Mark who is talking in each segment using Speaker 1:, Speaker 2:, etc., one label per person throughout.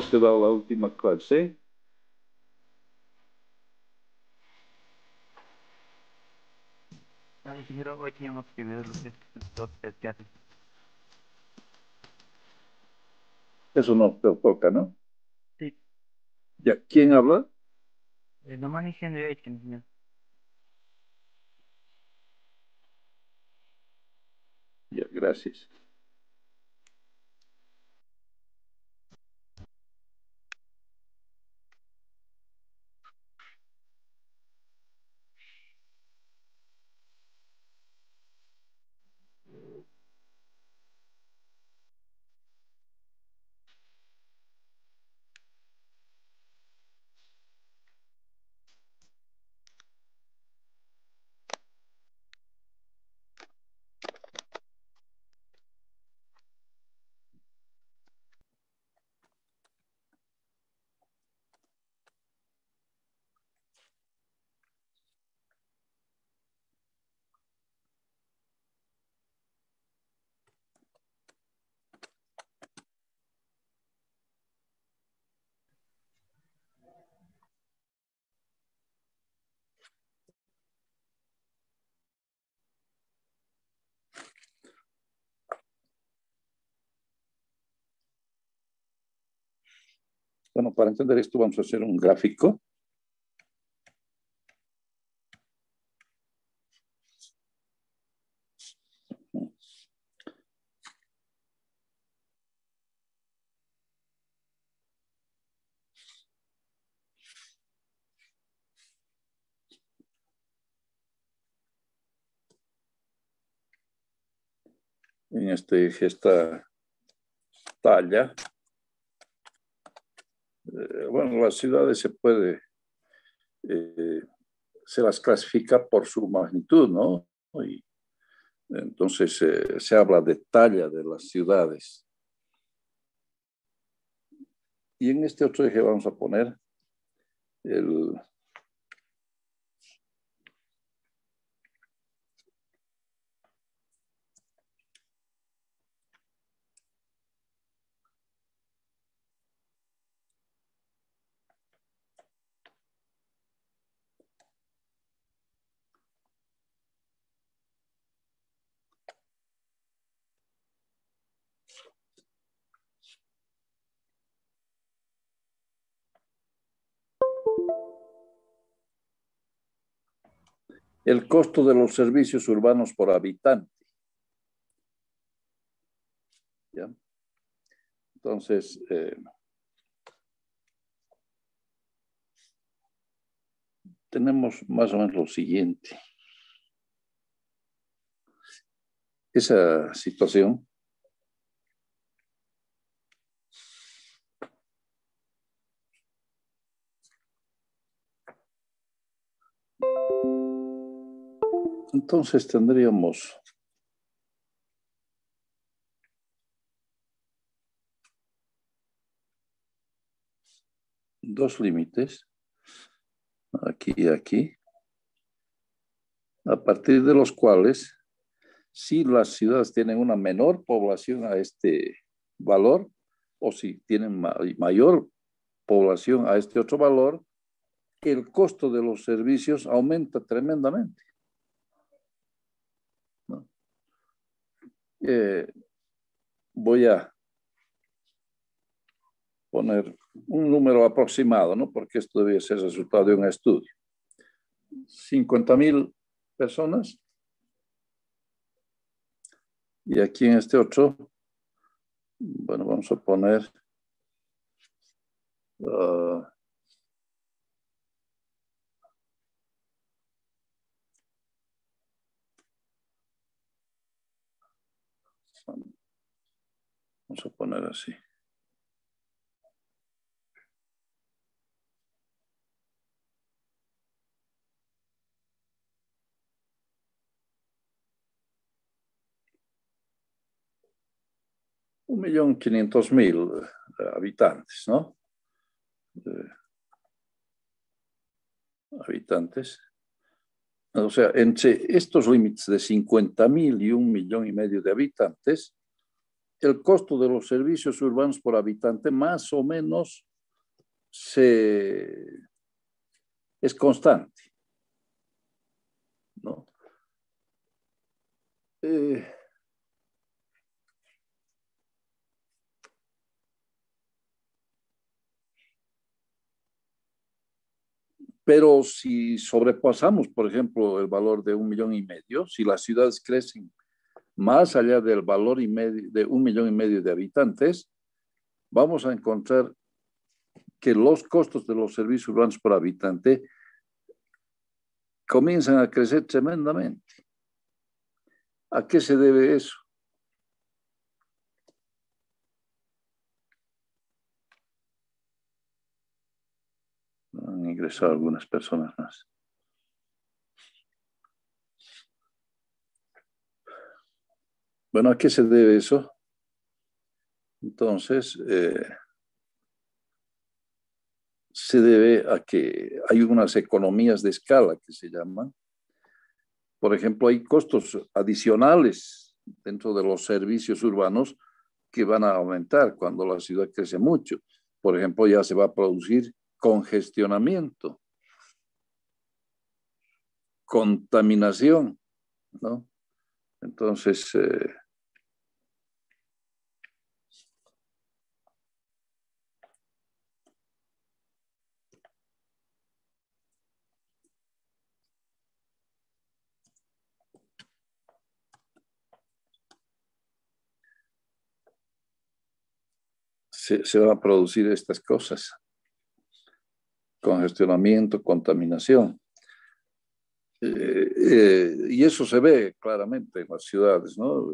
Speaker 1: hemos quedado la última clase.
Speaker 2: Ingeniero, hoy teníamos que ver lo que es los teatros.
Speaker 1: Eso no te toca, ¿no?
Speaker 2: Sí,
Speaker 1: Ya, ¿quién habla?
Speaker 2: nomás ingeniero, ingeniero.
Speaker 1: Ya, gracias. Bueno, para entender esto vamos a hacer un gráfico. En este eje está talla. Bueno, las ciudades se las clasifica por su magnitud, ¿no? Y entonces se habla de talla de las ciudades. Y en este otro eje vamos a poner el... el costo de los servicios urbanos por habitante. ¿Ya? Entonces, tenemos más o menos lo siguiente. Esa situación entonces tendríamos dos límites, aquí y aquí, a partir de los cuales, si las ciudades tienen una menor población a este valor, o si tienen mayor población a este otro valor, el costo de los servicios aumenta tremendamente, ¿no? Voy a poner un número aproximado, ¿no? Porque esto debe ser resultado de un estudio. 50,000 personas. Y aquí en este otro, bueno, vamos a poner vamos a poner así. Un 1.500.000 habitantes, ¿no? Habitantes. O sea, entre estos límites de 50,000 y 1,5 millones de habitantes, el costo de los servicios urbanos por habitante más o menos es constante, ¿no? Pero si sobrepasamos, por ejemplo, el valor de 1,5 millones, si las ciudades crecen más allá del valor de 1,5 millones de habitantes, vamos a encontrar que los costos de los servicios urbanos por habitante comienzan a crecer tremendamente. ¿A qué se debe eso? Han ingresado algunas personas más. Bueno, ¿a qué se debe eso? Entonces, se debe a que hay unas economías de escala que se llaman. Por ejemplo, hay costos adicionales dentro de los servicios urbanos que van a aumentar cuando la ciudad crece mucho. Por ejemplo, ya se va a producir congestionamiento, contaminación, ¿no? Entonces, se van a producir estas cosas: congestionamiento, contaminación. Y eso se ve claramente en las ciudades, ¿no?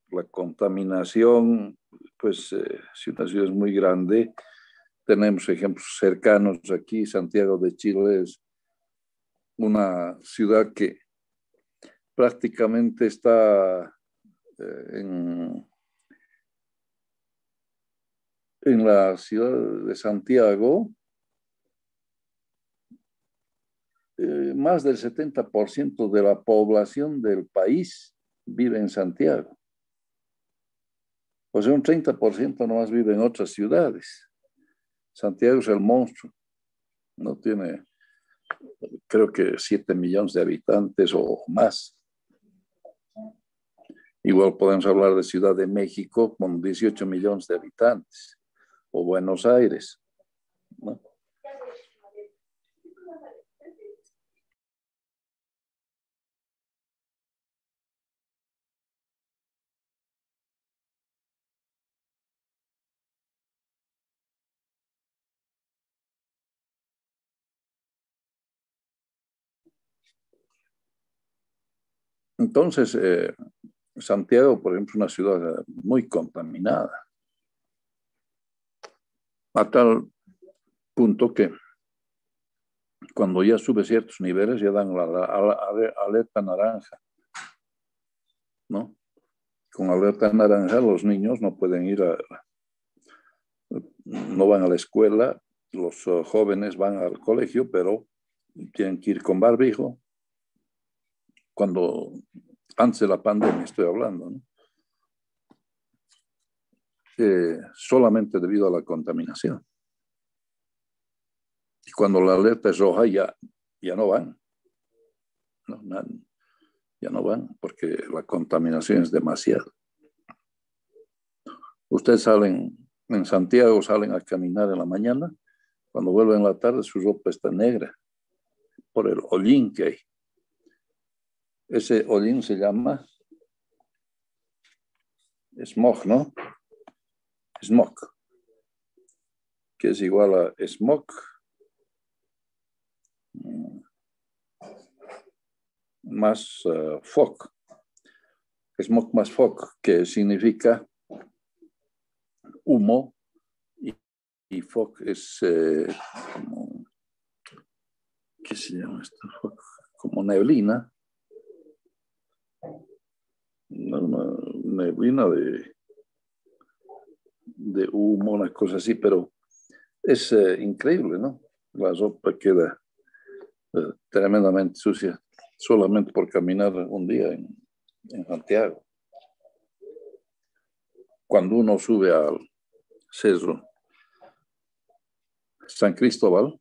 Speaker 1: La contaminación, pues si una ciudad es muy grande, tenemos ejemplos cercanos aquí. Santiago de Chile es una ciudad que prácticamente está en la ciudad de Santiago. Más del 70% de la población del país vive en Santiago. O sea, un 30% nomás vive en otras ciudades. Santiago es el monstruo. No tiene, creo que 7 millones de habitantes o más. Igual podemos hablar de Ciudad de México con 18 millones de habitantes, o Buenos Aires, ¿no? Entonces, Santiago, por ejemplo, es una ciudad muy contaminada, a tal punto que cuando ya sube ciertos niveles ya dan la alerta naranja, ¿no? Con alerta naranja los niños no pueden no van a la escuela, los jóvenes van al colegio, pero tienen que ir con barbijo. Cuando, antes de la pandemia estoy hablando, ¿no? Solamente debido a la contaminación. Y cuando la alerta es roja ya no van, ¿no? Ya no van porque la contaminación es demasiada. Ustedes salen en Santiago, salen a caminar en la mañana, cuando vuelven en la tarde su ropa está negra por el hollín que hay. Ese hollín se llama smog, ¿no? Smog, que es igual a smog más fog. Smog más fog, que significa humo, y fog es como, ¿qué se llama esto? Fog, como neblina. Una neblina de humo, una cosa así, pero es increíble, ¿no? La ropa queda tremendamente sucia solamente por caminar un día en Santiago. cuando uno sube al Cerro San Cristóbal,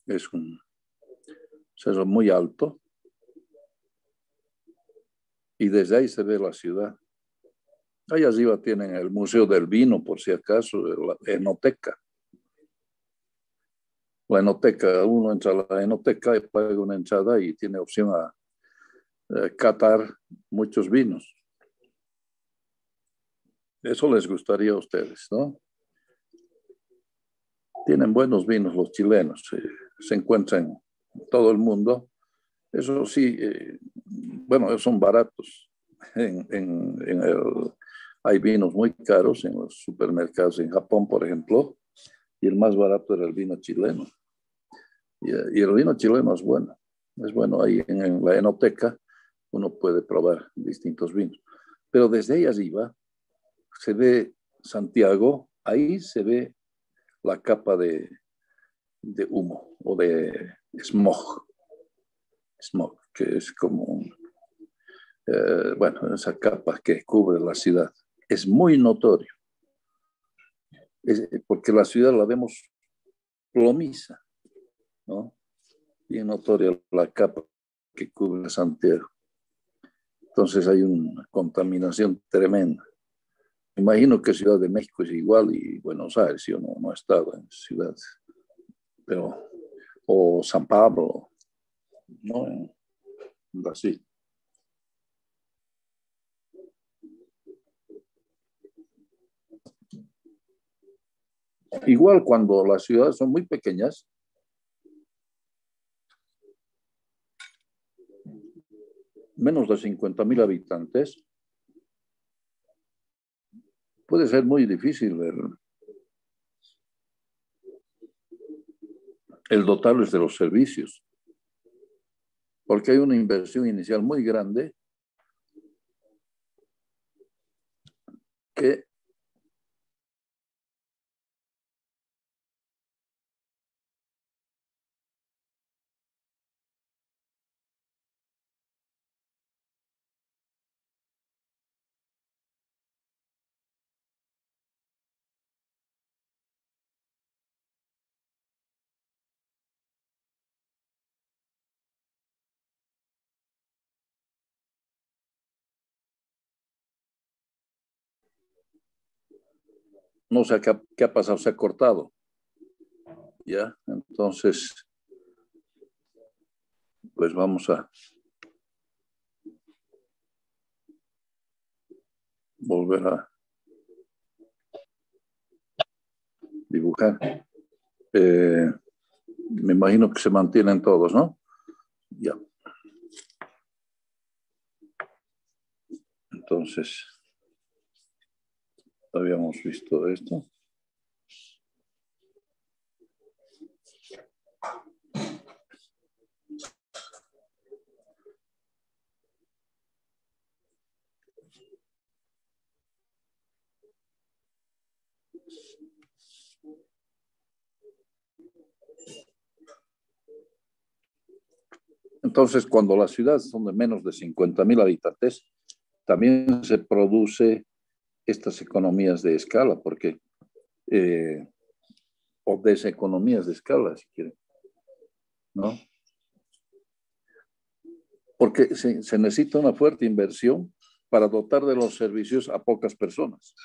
Speaker 1: es un cerro muy alto, y desde ahí se ve la ciudad. Ahí arriba tienen el Museo del Vino, por si acaso, la enoteca. La enoteca, uno entra a la enoteca y paga una entrada y tiene opción a catar muchos vinos. Eso les gustaría a ustedes, ¿no? Tienen buenos vinos los chilenos, se encuentran en todo el mundo. Eso sí, bueno, son baratos. Hay vinos muy caros en los supermercados en Japón, por ejemplo, y el más barato era el vino chileno. Y el vino chileno es bueno. Es bueno, ahí en la enoteca uno puede probar distintos vinos. Pero desde ahí arriba se ve Santiago, ahí se ve la capa de humo o de smog, que es como, bueno, esa capa que cubre la ciudad. Es muy notorio, porque la ciudad la vemos plomiza, ¿no? Bien notoria la capa que cubre Santiago. Entonces hay una contaminación tremenda. Me imagino que Ciudad de México es igual y Buenos Aires, yo no he estado en ciudades, pero, o San Pablo, ¿no? En Brasil. Igual cuando las ciudades son muy pequeñas, menos de 50,000 habitantes, puede ser muy difícil el dotarles de los servicios, porque hay una inversión inicial muy grande que no sé qué ha pasado, se ha cortado, ¿ya? Entonces, pues vamos a volver a dibujar. Me imagino que se mantienen todos, ¿no? Ya. Entonces, habíamos visto esto. Entonces, cuando las ciudades son de menos de 50,000 habitantes, también se produce estas economías de escala, porque, o deseconomías de escala, si quieren, ¿no? Porque se necesita una fuerte inversión para dotar de los servicios a pocas personas.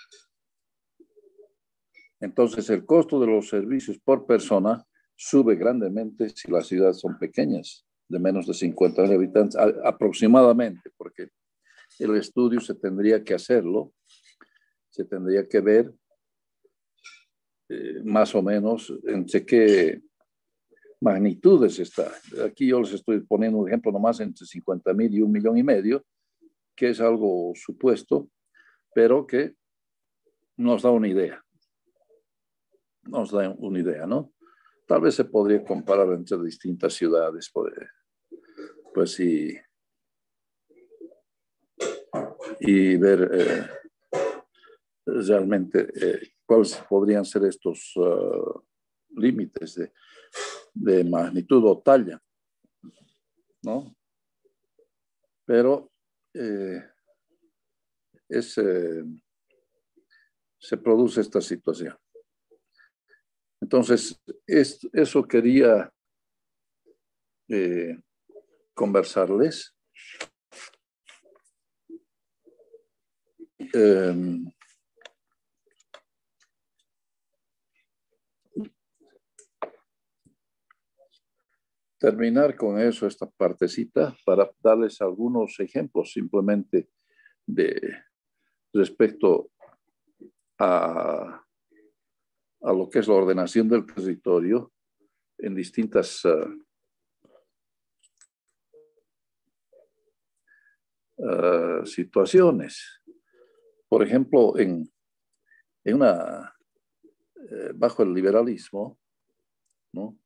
Speaker 1: Entonces, el costo de los servicios por persona sube grandemente si las ciudades son pequeñas, de menos de 50,000 habitantes, aproximadamente, porque el estudio se tendría que hacerlo, se tendría que ver más o menos entre qué magnitudes está. Aquí yo les estoy poniendo un ejemplo nomás entre 50,000 y 1,500,000, que es algo supuesto, pero que nos da una idea. Nos da una idea, ¿no? Tal vez se podría comparar entre distintas ciudades, pues y ver realmente cuáles podrían ser estos límites de magnitud o talla, ¿no? Pero es se produce esta situación. Entonces, eso quería conversarles. Terminar con eso, esta partecita, para darles algunos ejemplos simplemente de respecto a lo que es la ordenación del territorio en distintas situaciones. Por ejemplo, bajo el liberalismo, ¿no?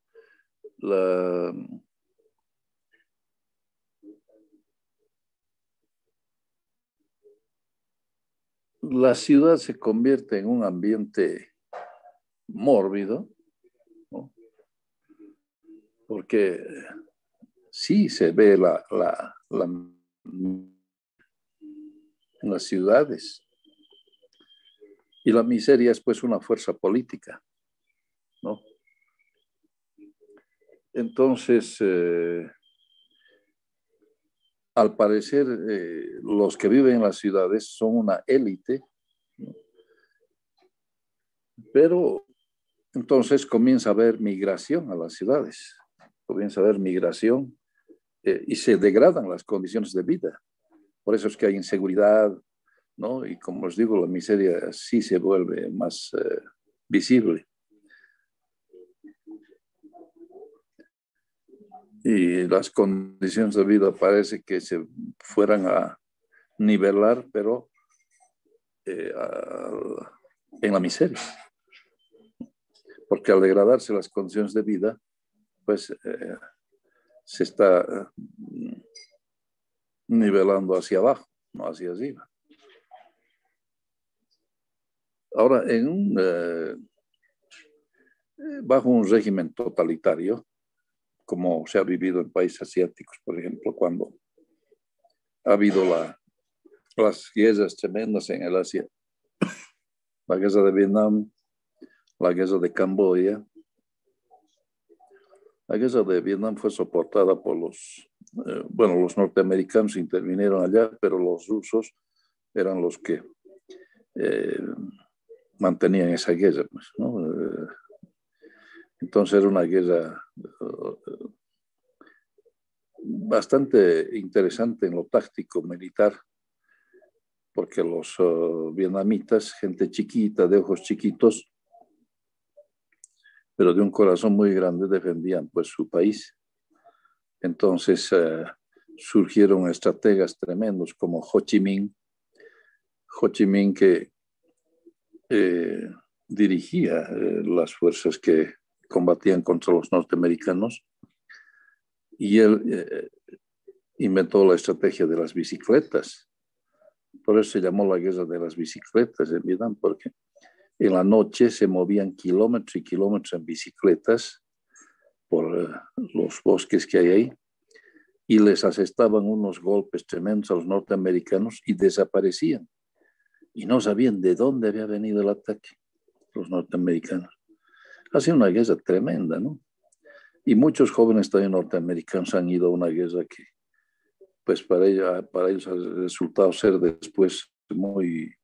Speaker 1: La ciudad se convierte en un ambiente mórbido, ¿no? Porque sí se ve en las ciudades, y la miseria es pues una fuerza política, ¿no? Entonces, al parecer, los que viven en las ciudades son una élite, ¿no? Pero entonces comienza a haber migración a las ciudades, comienza a haber migración y se degradan las condiciones de vida. Por eso es que hay inseguridad, ¿no? Y como os digo, la miseria sí se vuelve más visible. Y las condiciones de vida parece que se fueran a nivelar, pero en la miseria. Porque al degradarse las condiciones de vida, pues se está nivelando hacia abajo, no hacia arriba. Ahora, bajo un régimen totalitario, como se ha vivido en países asiáticos, por ejemplo, cuando ha habido las guerras tremendas en el Asia, la guerra de Vietnam, la guerra de Camboya. La guerra de Vietnam fue soportada por los norteamericanos intervinieron allá, pero los rusos eran los que mantenían esa guerra, pues, ¿no? Entonces era una guerra bastante interesante en lo táctico militar, porque los vietnamitas, gente chiquita, de ojos chiquitos, pero de un corazón muy grande, defendían pues su país. Entonces surgieron estrategas tremendos como Ho Chi Minh que dirigía las fuerzas que combatían contra los norteamericanos, y él inventó la estrategia de las bicicletas. Por eso se llamó la guerra de las bicicletas en Vietnam, porque en la noche se movían kilómetros y kilómetros en bicicletas por los bosques que hay ahí, y les asestaban unos golpes tremendos a los norteamericanos y desaparecían. Y no sabían de dónde había venido el ataque, los norteamericanos. Ha sido una guerra tremenda, ¿no? Y muchos jóvenes también norteamericanos han ido a una guerra que, pues para ellos ha resultado ser después muy...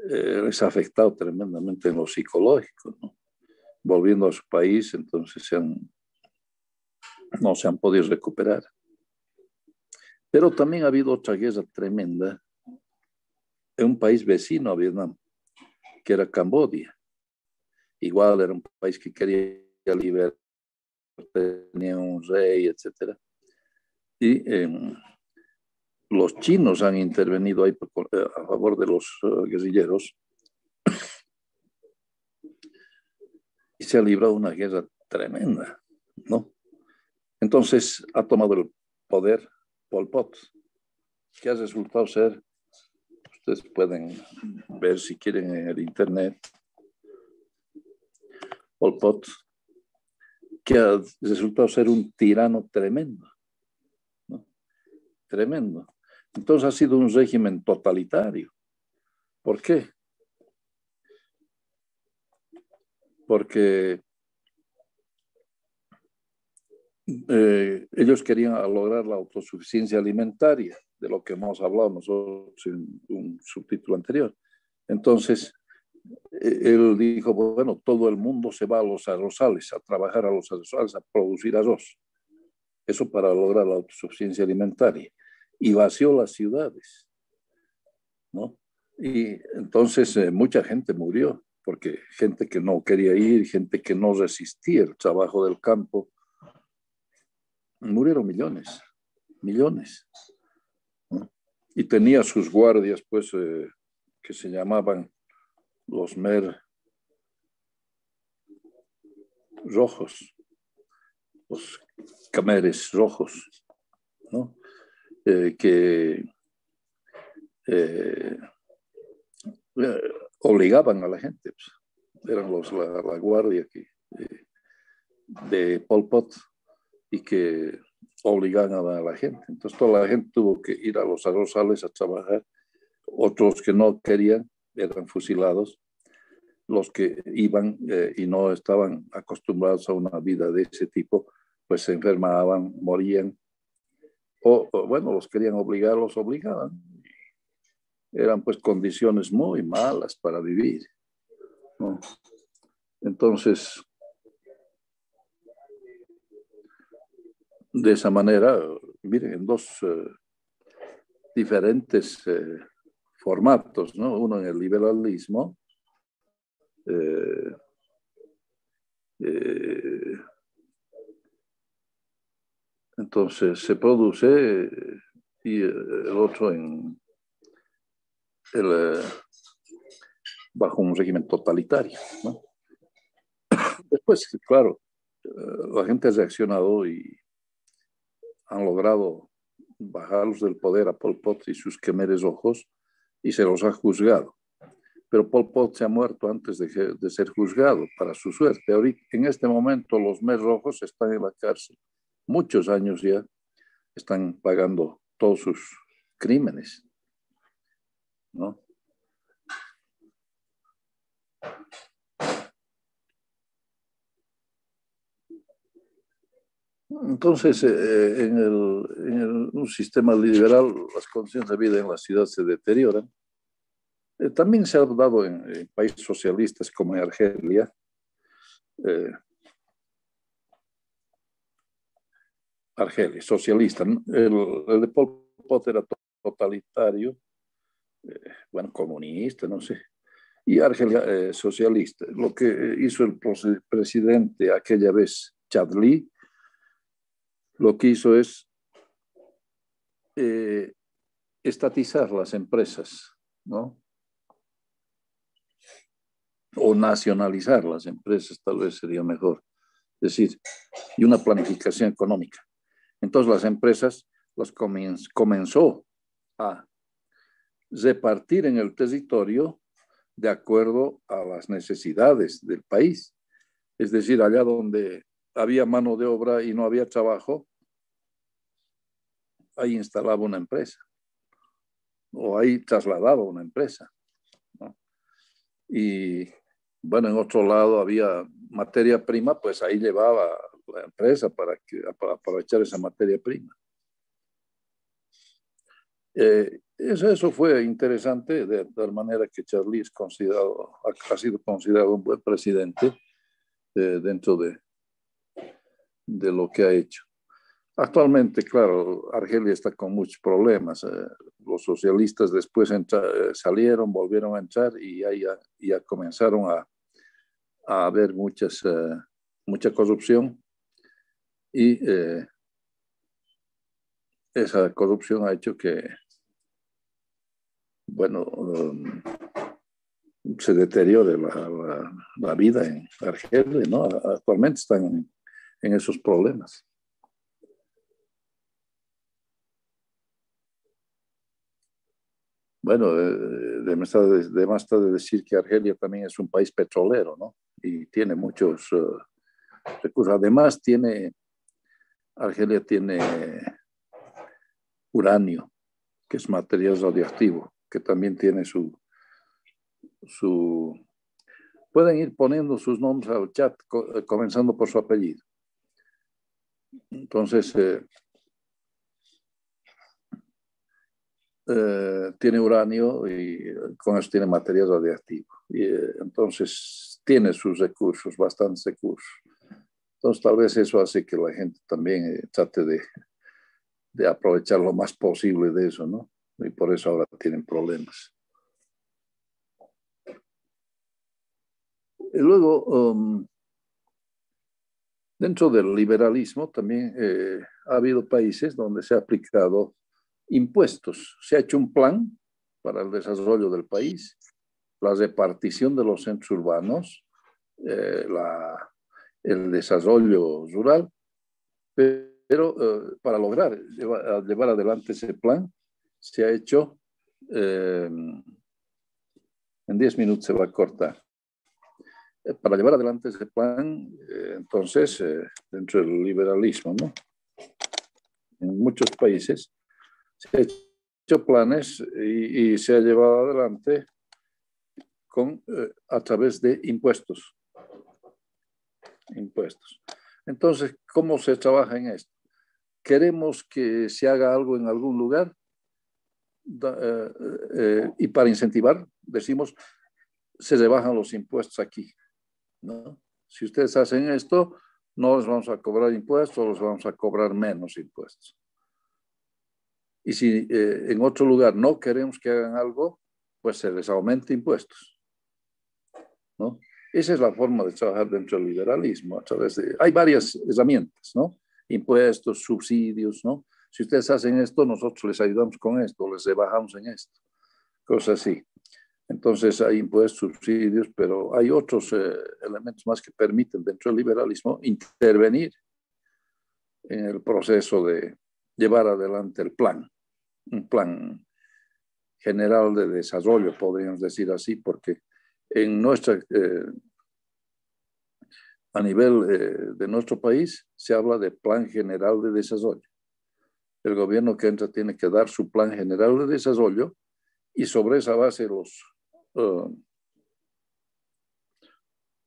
Speaker 1: les ha afectado tremendamente en lo psicológico, ¿no? Volviendo a su país, entonces no se han podido recuperar. Pero también ha habido otra guerra tremenda en un país vecino a Vietnam, que era Camboya. Igual era un país que quería liberar, tenía un rey, etc. Y los chinos han intervenido ahí a favor de los guerrilleros, y se ha librado una guerra tremenda, ¿no? Entonces ha tomado el poder Pol Pot, que ha resultado ser, ustedes pueden ver si quieren en el internet, Pol Pot, que ha resultado ser un tirano tremendo, ¿no? Tremendo. Entonces ha sido un régimen totalitario, ¿Por qué? Porque ellos querían lograr la autosuficiencia alimentaria, de lo que hemos hablado nosotros en un subtítulo anterior. Entonces, él dijo, bueno, todo el mundo se va a los arrozales, a trabajar a los arrozales, a producir arroz. Eso para lograr la autosuficiencia alimentaria. Y vació las ciudades, ¿no? Y entonces mucha gente murió, porque gente que no quería ir, gente que no resistía el trabajo del campo, murieron millones, millones, ¿no? Y tenía sus guardias, pues, que se llamaban los mer rojos, los cameres rojos, ¿no? Que eh, obligaban a la gente, pues, eran la guardia de Pol Pot y que obligaban a la gente. Entonces toda la gente tuvo que ir a los arrozales a trabajar. Otros que no querían eran fusilados. Los que iban y no estaban acostumbrados a una vida de ese tipo, pues se enfermaban, morían. O bueno, los querían obligar, los obligaban. Eran pues condiciones muy malas para vivir, ¿no? Entonces, de esa manera, miren, en dos diferentes formatos, ¿no? Uno en el liberalismo, eh, eh, entonces se produce y el otro en bajo un régimen totalitario, ¿no? Después, claro, la gente ha reaccionado y han logrado bajarlos del poder a Pol Pot y sus Khmeres rojos y se los ha juzgado. Pero Pol Pot se ha muerto antes de ser juzgado, para su suerte. Ahorita, en este momento los Khmer rojos están en la cárcel. Muchos años ya están pagando todos sus crímenes, ¿no? Entonces, un sistema liberal, las condiciones de vida en la ciudad se deterioran. También se ha dado en países socialistas como en Argelia. Argelia, socialista. El de Pol Pot era totalitario, bueno, comunista, no sé. Y Argelia, socialista. Lo que hizo el presidente aquella vez, Chadli, lo que hizo es estatizar las empresas, ¿no? O nacionalizar las empresas, tal vez sería mejor decir, y una planificación económica. Entonces las empresas las comenzó a repartir en el territorio de acuerdo a las necesidades del país. Es decir, allá donde había mano de obra y no había trabajo, ahí instalaba una empresa o ahí trasladaba una empresa, ¿no? Y bueno, en otro lado había materia prima, pues ahí llevaba la empresa para aprovechar esa materia prima. Eso fue interesante, de tal manera que Charlie ha sido considerado un buen presidente dentro de lo que ha hecho. Actualmente, claro, Argelia está con muchos problemas. Los socialistas después salieron, volvieron a entrar y ya comenzaron a haber mucha corrupción y esa corrupción ha hecho que, bueno, se deteriore la vida en Argelia, ¿no? Actualmente están en esos problemas. Bueno, además está de decir que Argelia también es un país petrolero, ¿no? Y tiene muchos recursos. Además, Argelia tiene uranio, que es material radioactivo, que también tiene pueden ir poniendo sus nombres al chat, comenzando por su apellido. Entonces, tiene uranio y con eso tiene material radiactivo. Y entonces tiene sus recursos, bastantes recursos. Entonces tal vez eso hace que la gente también trate de aprovechar lo más posible de eso, ¿no? Y por eso ahora tienen problemas. Y luego, dentro del liberalismo también ha habido países donde se ha aplicado impuestos. Se ha hecho un plan para el desarrollo del país, la repartición de los centros urbanos, el desarrollo rural, pero para lograr llevar adelante ese plan, se ha hecho, en 10 minutos se va a cortar. Para llevar adelante ese plan, entonces, dentro del liberalismo, ¿no? En muchos países se han hecho planes y se ha llevado adelante a través de impuestos. Entonces, ¿cómo se trabaja en esto? Queremos que se haga algo en algún lugar y para incentivar, decimos, se rebajan los impuestos aquí, ¿no? Si ustedes hacen esto, no les vamos a cobrar impuestos, les vamos a cobrar menos impuestos. Y si en otro lugar no queremos que hagan algo, pues se les aumenta impuestos, ¿no? Esa es la forma de trabajar dentro del liberalismo. Hay varias herramientas, ¿no? Impuestos, subsidios, ¿no? Si ustedes hacen esto, nosotros les ayudamos con esto, les rebajamos en esto, cosas así. Entonces hay impuestos, subsidios, pero hay otros elementos más que permiten dentro del liberalismo intervenir en el proceso de llevar adelante el plan, un plan general de desarrollo, podríamos decir así, porque en a nivel de nuestro país se habla de plan general de desarrollo. El gobierno que entra tiene que dar su plan general de desarrollo y sobre esa base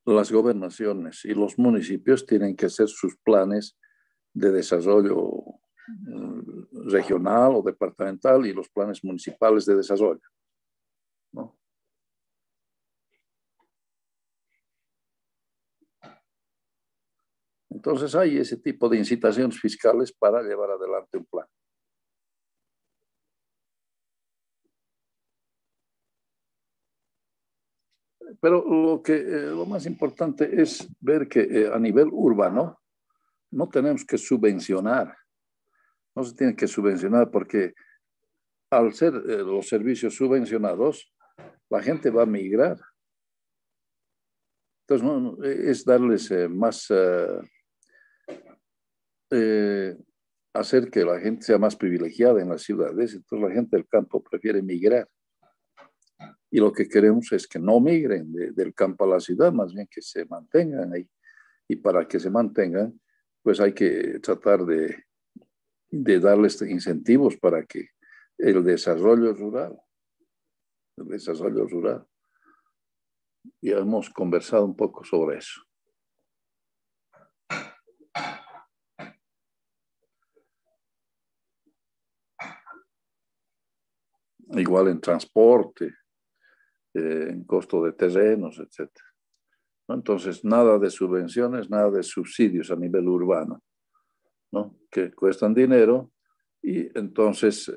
Speaker 1: las gobernaciones y los municipios tienen que hacer sus planes de desarrollo regional o departamental y los planes municipales de desarrollo, ¿no? Entonces hay ese tipo de incitaciones fiscales para llevar adelante un plan. Pero lo más importante es ver que a nivel urbano no tenemos que subvencionar. No se tiene que subvencionar porque al ser los servicios subvencionados, la gente va a migrar. Entonces, es darles más, hacer que la gente sea más privilegiada en las ciudades. Entonces, la gente del campo prefiere migrar. Y lo que queremos es que no migren del campo a la ciudad, más bien que se mantengan ahí. Y para que se mantengan, pues hay que tratar de darles incentivos para que el desarrollo rural, y hemos conversado un poco sobre eso. Igual en transporte, en costo de terrenos, etc. Entonces, nada de subvenciones, nada de subsidios a nivel urbano, ¿no? Que cuestan dinero y entonces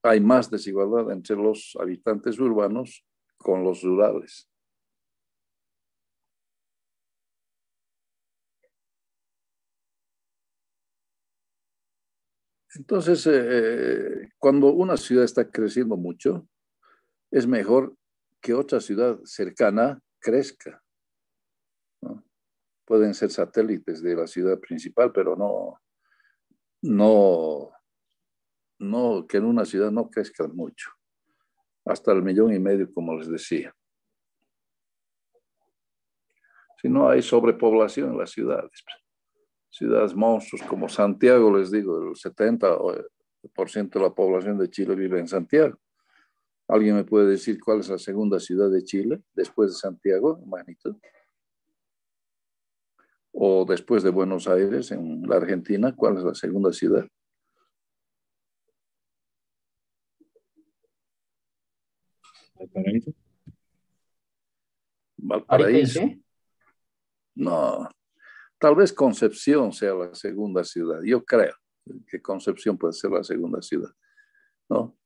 Speaker 1: hay más desigualdad entre los habitantes urbanos con los rurales. Entonces, cuando una ciudad está creciendo mucho, es mejor que otra ciudad cercana crezca, ¿no? Pueden ser satélites de la ciudad principal, pero no que en una ciudad no crezcan mucho, hasta el 1,5 millones, como les decía. Si no hay sobrepoblación en las ciudades, ciudades monstruos como Santiago, les digo, el 70% de la población de Chile vive en Santiago. ¿Alguien me puede decir cuál es la segunda ciudad de Chile después de Santiago, en magnitud? O después de Buenos Aires, en la Argentina, ¿cuál es la segunda ciudad?
Speaker 3: Valparaíso. ¿Arica y
Speaker 1: Valparaíso.
Speaker 3: qué?
Speaker 1: No, tal vez Concepción sea la segunda ciudad. Yo creo que Concepción puede ser la segunda ciudad, ¿no?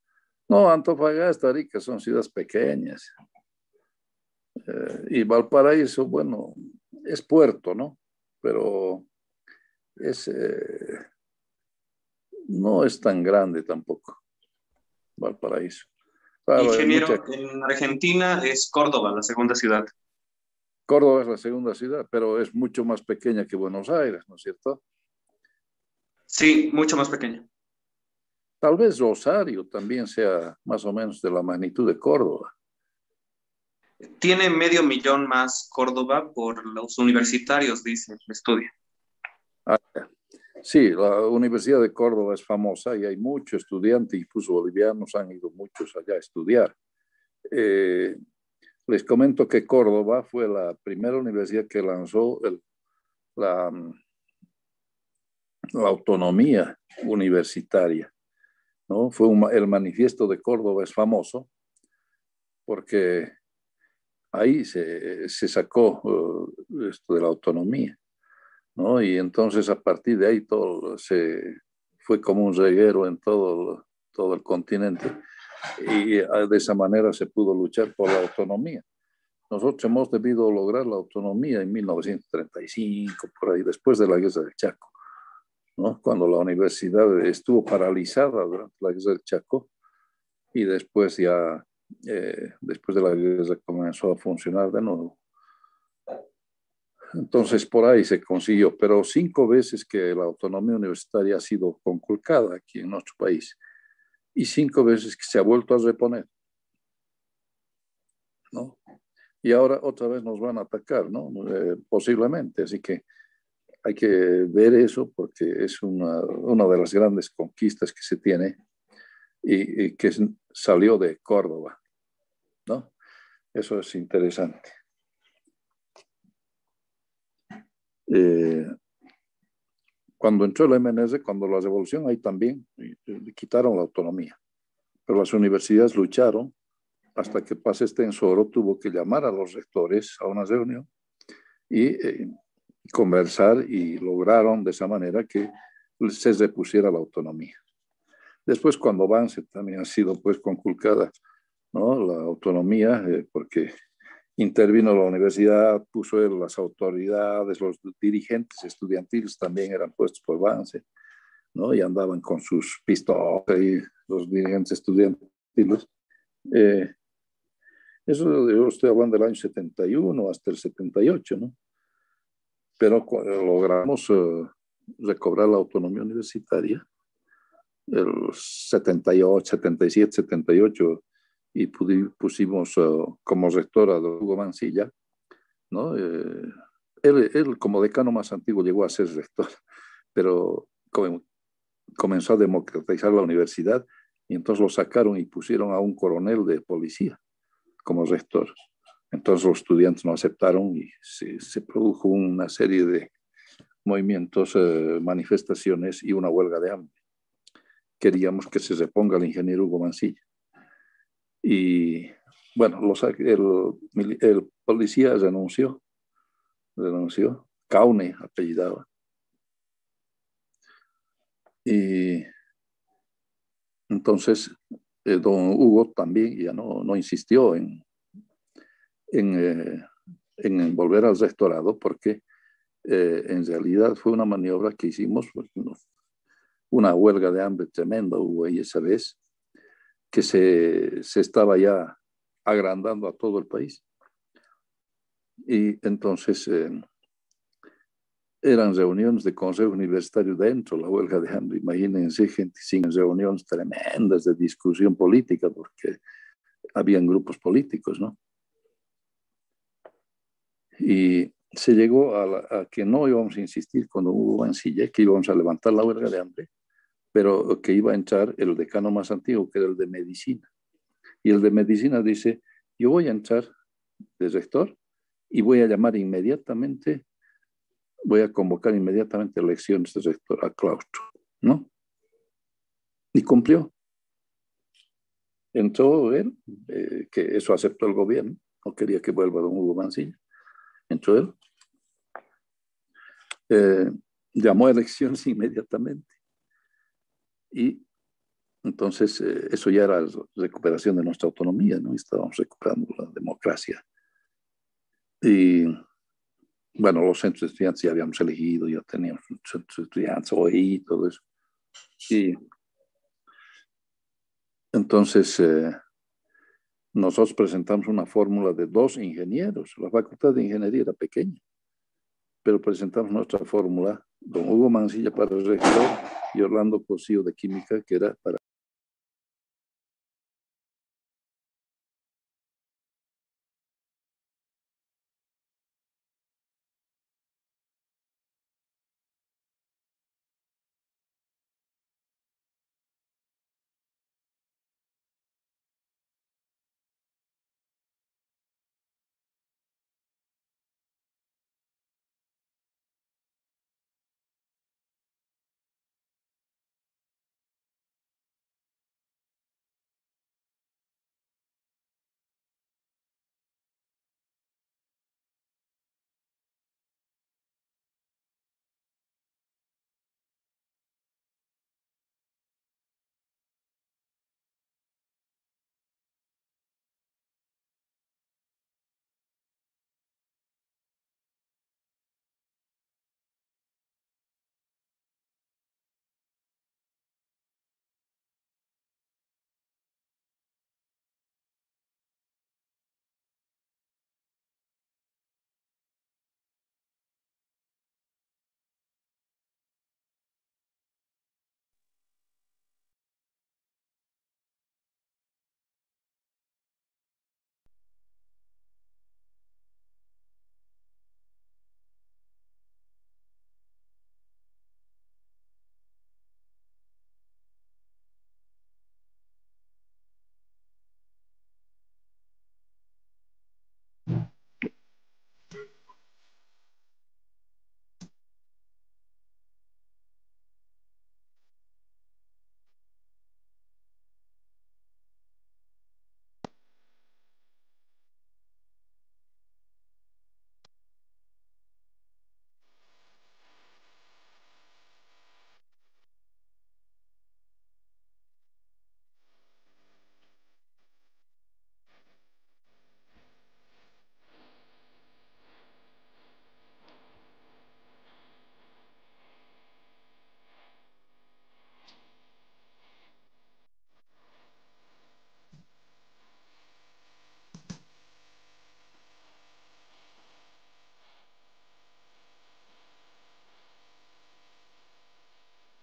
Speaker 1: No, Antofagasta, Arica son ciudades pequeñas. Y Valparaíso, bueno, es puerto, ¿no? Pero es, no es tan grande tampoco, Valparaíso. Claro, hay mucha...
Speaker 4: Ingeniero, en Argentina es Córdoba, la segunda ciudad.
Speaker 1: Córdoba es la segunda ciudad, pero es mucho más pequeña que Buenos Aires, ¿no es cierto?
Speaker 4: Sí, mucho más pequeña.
Speaker 1: Tal vez Rosario también sea más o menos de la magnitud de Córdoba.
Speaker 4: Tiene 500.000 más Córdoba por los universitarios, dice el estudio.
Speaker 1: Ah, sí, la Universidad de Córdoba es famosa y hay muchos estudiantes, incluso bolivianos han ido muchos allá a estudiar. Les comento que Córdoba fue la primera universidad que lanzó la, la autonomía universitaria, ¿no? El manifiesto de Córdoba es famoso porque ahí se sacó esto de la autonomía, ¿no? Y entonces a partir de ahí todo se fue como un reguero en todo el continente y de esa manera se pudo luchar por la autonomía. Nosotros hemos debido lograr la autonomía en 1935, por ahí, después de la Guerra del Chaco, ¿no? Cuando la universidad estuvo paralizada durante la Guerra del Chaco y después ya, después de la guerra comenzó a funcionar de nuevo. Entonces por ahí se consiguió, pero 5 veces que la autonomía universitaria ha sido conculcada aquí en nuestro país y 5 veces que se ha vuelto a reponer, ¿no? Y ahora otra vez nos van a atacar, ¿no? Posiblemente, así que hay que ver eso porque es una de las grandes conquistas que se tiene y que salió de Córdoba, ¿no? Eso es interesante. Cuando entró el MNS, cuando la revolución, ahí también le quitaron la autonomía. Pero las universidades lucharon hasta que Paz Estenssoro tuvo que llamar a los rectores a una reunión y conversar y lograron de esa manera que se repusiera la autonomía. Después, cuando Banzer también ha sido pues conculcada, ¿no? La autonomía, porque intervino la universidad, puso él las autoridades, los dirigentes estudiantiles también eran puestos por Banzer, ¿no? Y andaban con sus pistolas y los dirigentes estudiantiles. Eso yo estoy hablando del año 71 hasta el 78, ¿no? Pero logramos recobrar la autonomía universitaria el 78, 77, 78 y pusimos como rector a Hugo Mansilla, ¿no? Él como decano más antiguo llegó a ser rector, pero comenzó a democratizar la universidad y entonces lo sacaron y pusieron a un coronel de policía como rector. Entonces los estudiantes no aceptaron y se produjo una serie de movimientos, manifestaciones y una huelga de hambre. Queríamos que se reponga el ingeniero Hugo Mansilla. Y bueno, el policía renunció, Caune apellidaba. Y entonces don Hugo también ya no insistió en volver al rectorado porque en realidad fue una maniobra que hicimos, una huelga de hambre tremenda hubo ahí esa vez, que se estaba ya agrandando a todo el país. Y entonces eran reuniones de consejo universitario dentro de la huelga de hambre. Imagínense gente sin reuniones tremendas de discusión política porque habían grupos políticos, ¿no? Y se llegó a que no íbamos a insistir cuando hubo Mansilla, que íbamos a levantar la huelga de hambre, pero que iba a entrar el decano más antiguo, que era el de medicina. Y el de medicina dice, yo voy a entrar de rector y voy a llamar inmediatamente, voy a convocar inmediatamente elecciones de rector a claustro, ¿no? Y cumplió. Entró él, que eso aceptó el gobierno, no quería que vuelva don Hugo Mancilla. Entró él, llamó a elecciones inmediatamente. Y entonces eso ya era recuperación de nuestra autonomía, ¿no? Estábamos recuperando la democracia. Y bueno, los centros de estudiantes ya habíamos elegido, ya teníamos centros de estudiantes, OEI y todo eso. Y entonces nosotros presentamos una fórmula de 2 ingenieros. La facultad de ingeniería era pequeña, pero presentamos nuestra fórmula, don Hugo Mancilla para el rector y Orlando Cosío de química, que era para...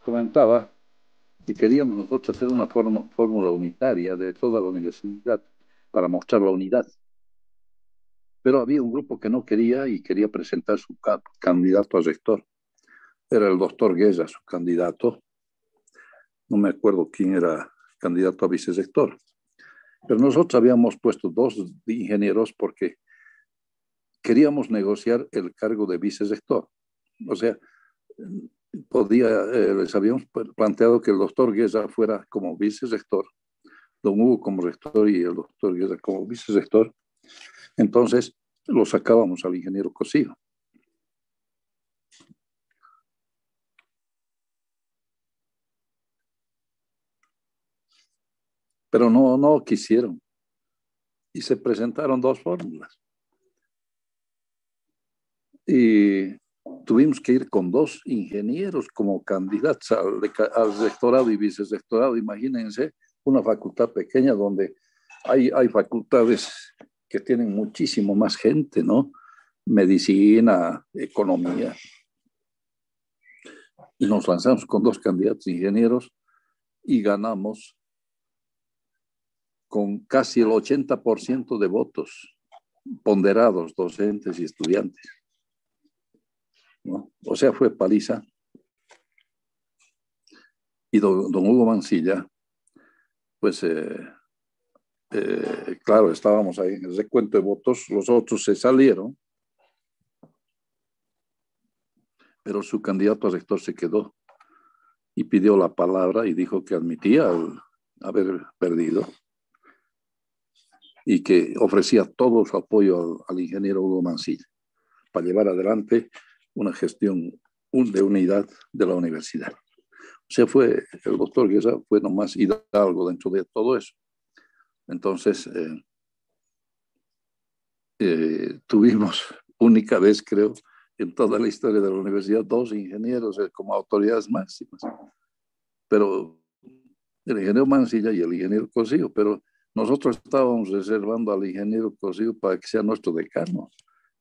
Speaker 1: Comentaba que queríamos nosotros hacer una fórmula unitaria de toda la universidad para mostrar la unidad. Pero había un grupo que no quería y quería presentar su candidato a rector. Era el doctor Guerra, su candidato. No me acuerdo quién era candidato a vicerrector. Pero nosotros habíamos puesto 2 ingenieros porque queríamos negociar el cargo de vicerrector. O sea, les habíamos planteado que el doctor Guerra fuera como vicerrector, don Hugo como rector y el doctor Guerra como vicerrector. Entonces lo sacábamos al ingeniero Cosío. Pero no quisieron. Y se presentaron 2 fórmulas. Y tuvimos que ir con 2 ingenieros como candidatos al rectorado y vicerrectorado. Imagínense una facultad pequeña donde hay facultades que tienen muchísimo más gente, ¿no? Medicina, economía. Y nos lanzamos con 2 candidatos ingenieros y ganamos con casi el 80% de votos ponderados, docentes y estudiantes, ¿no? O sea, fue paliza. Y don Hugo Mancilla, pues claro, estábamos ahí en el recuento de votos, los otros se salieron, pero su candidato a rector se quedó y pidió la palabra y dijo que admitía haber perdido y que ofrecía todo su apoyo al ingeniero Hugo Mansilla para llevar adelante una gestión de unidad de la universidad. O sea, el doctor Guerra fue nomás hidalgo dentro de todo eso. Entonces, tuvimos única vez, creo, en toda la historia de la universidad, 2 ingenieros como autoridades máximas. Pero el ingeniero Mansilla y el ingeniero Cosío, pero nosotros estábamos reservando al ingeniero Cosío para que sea nuestro decano.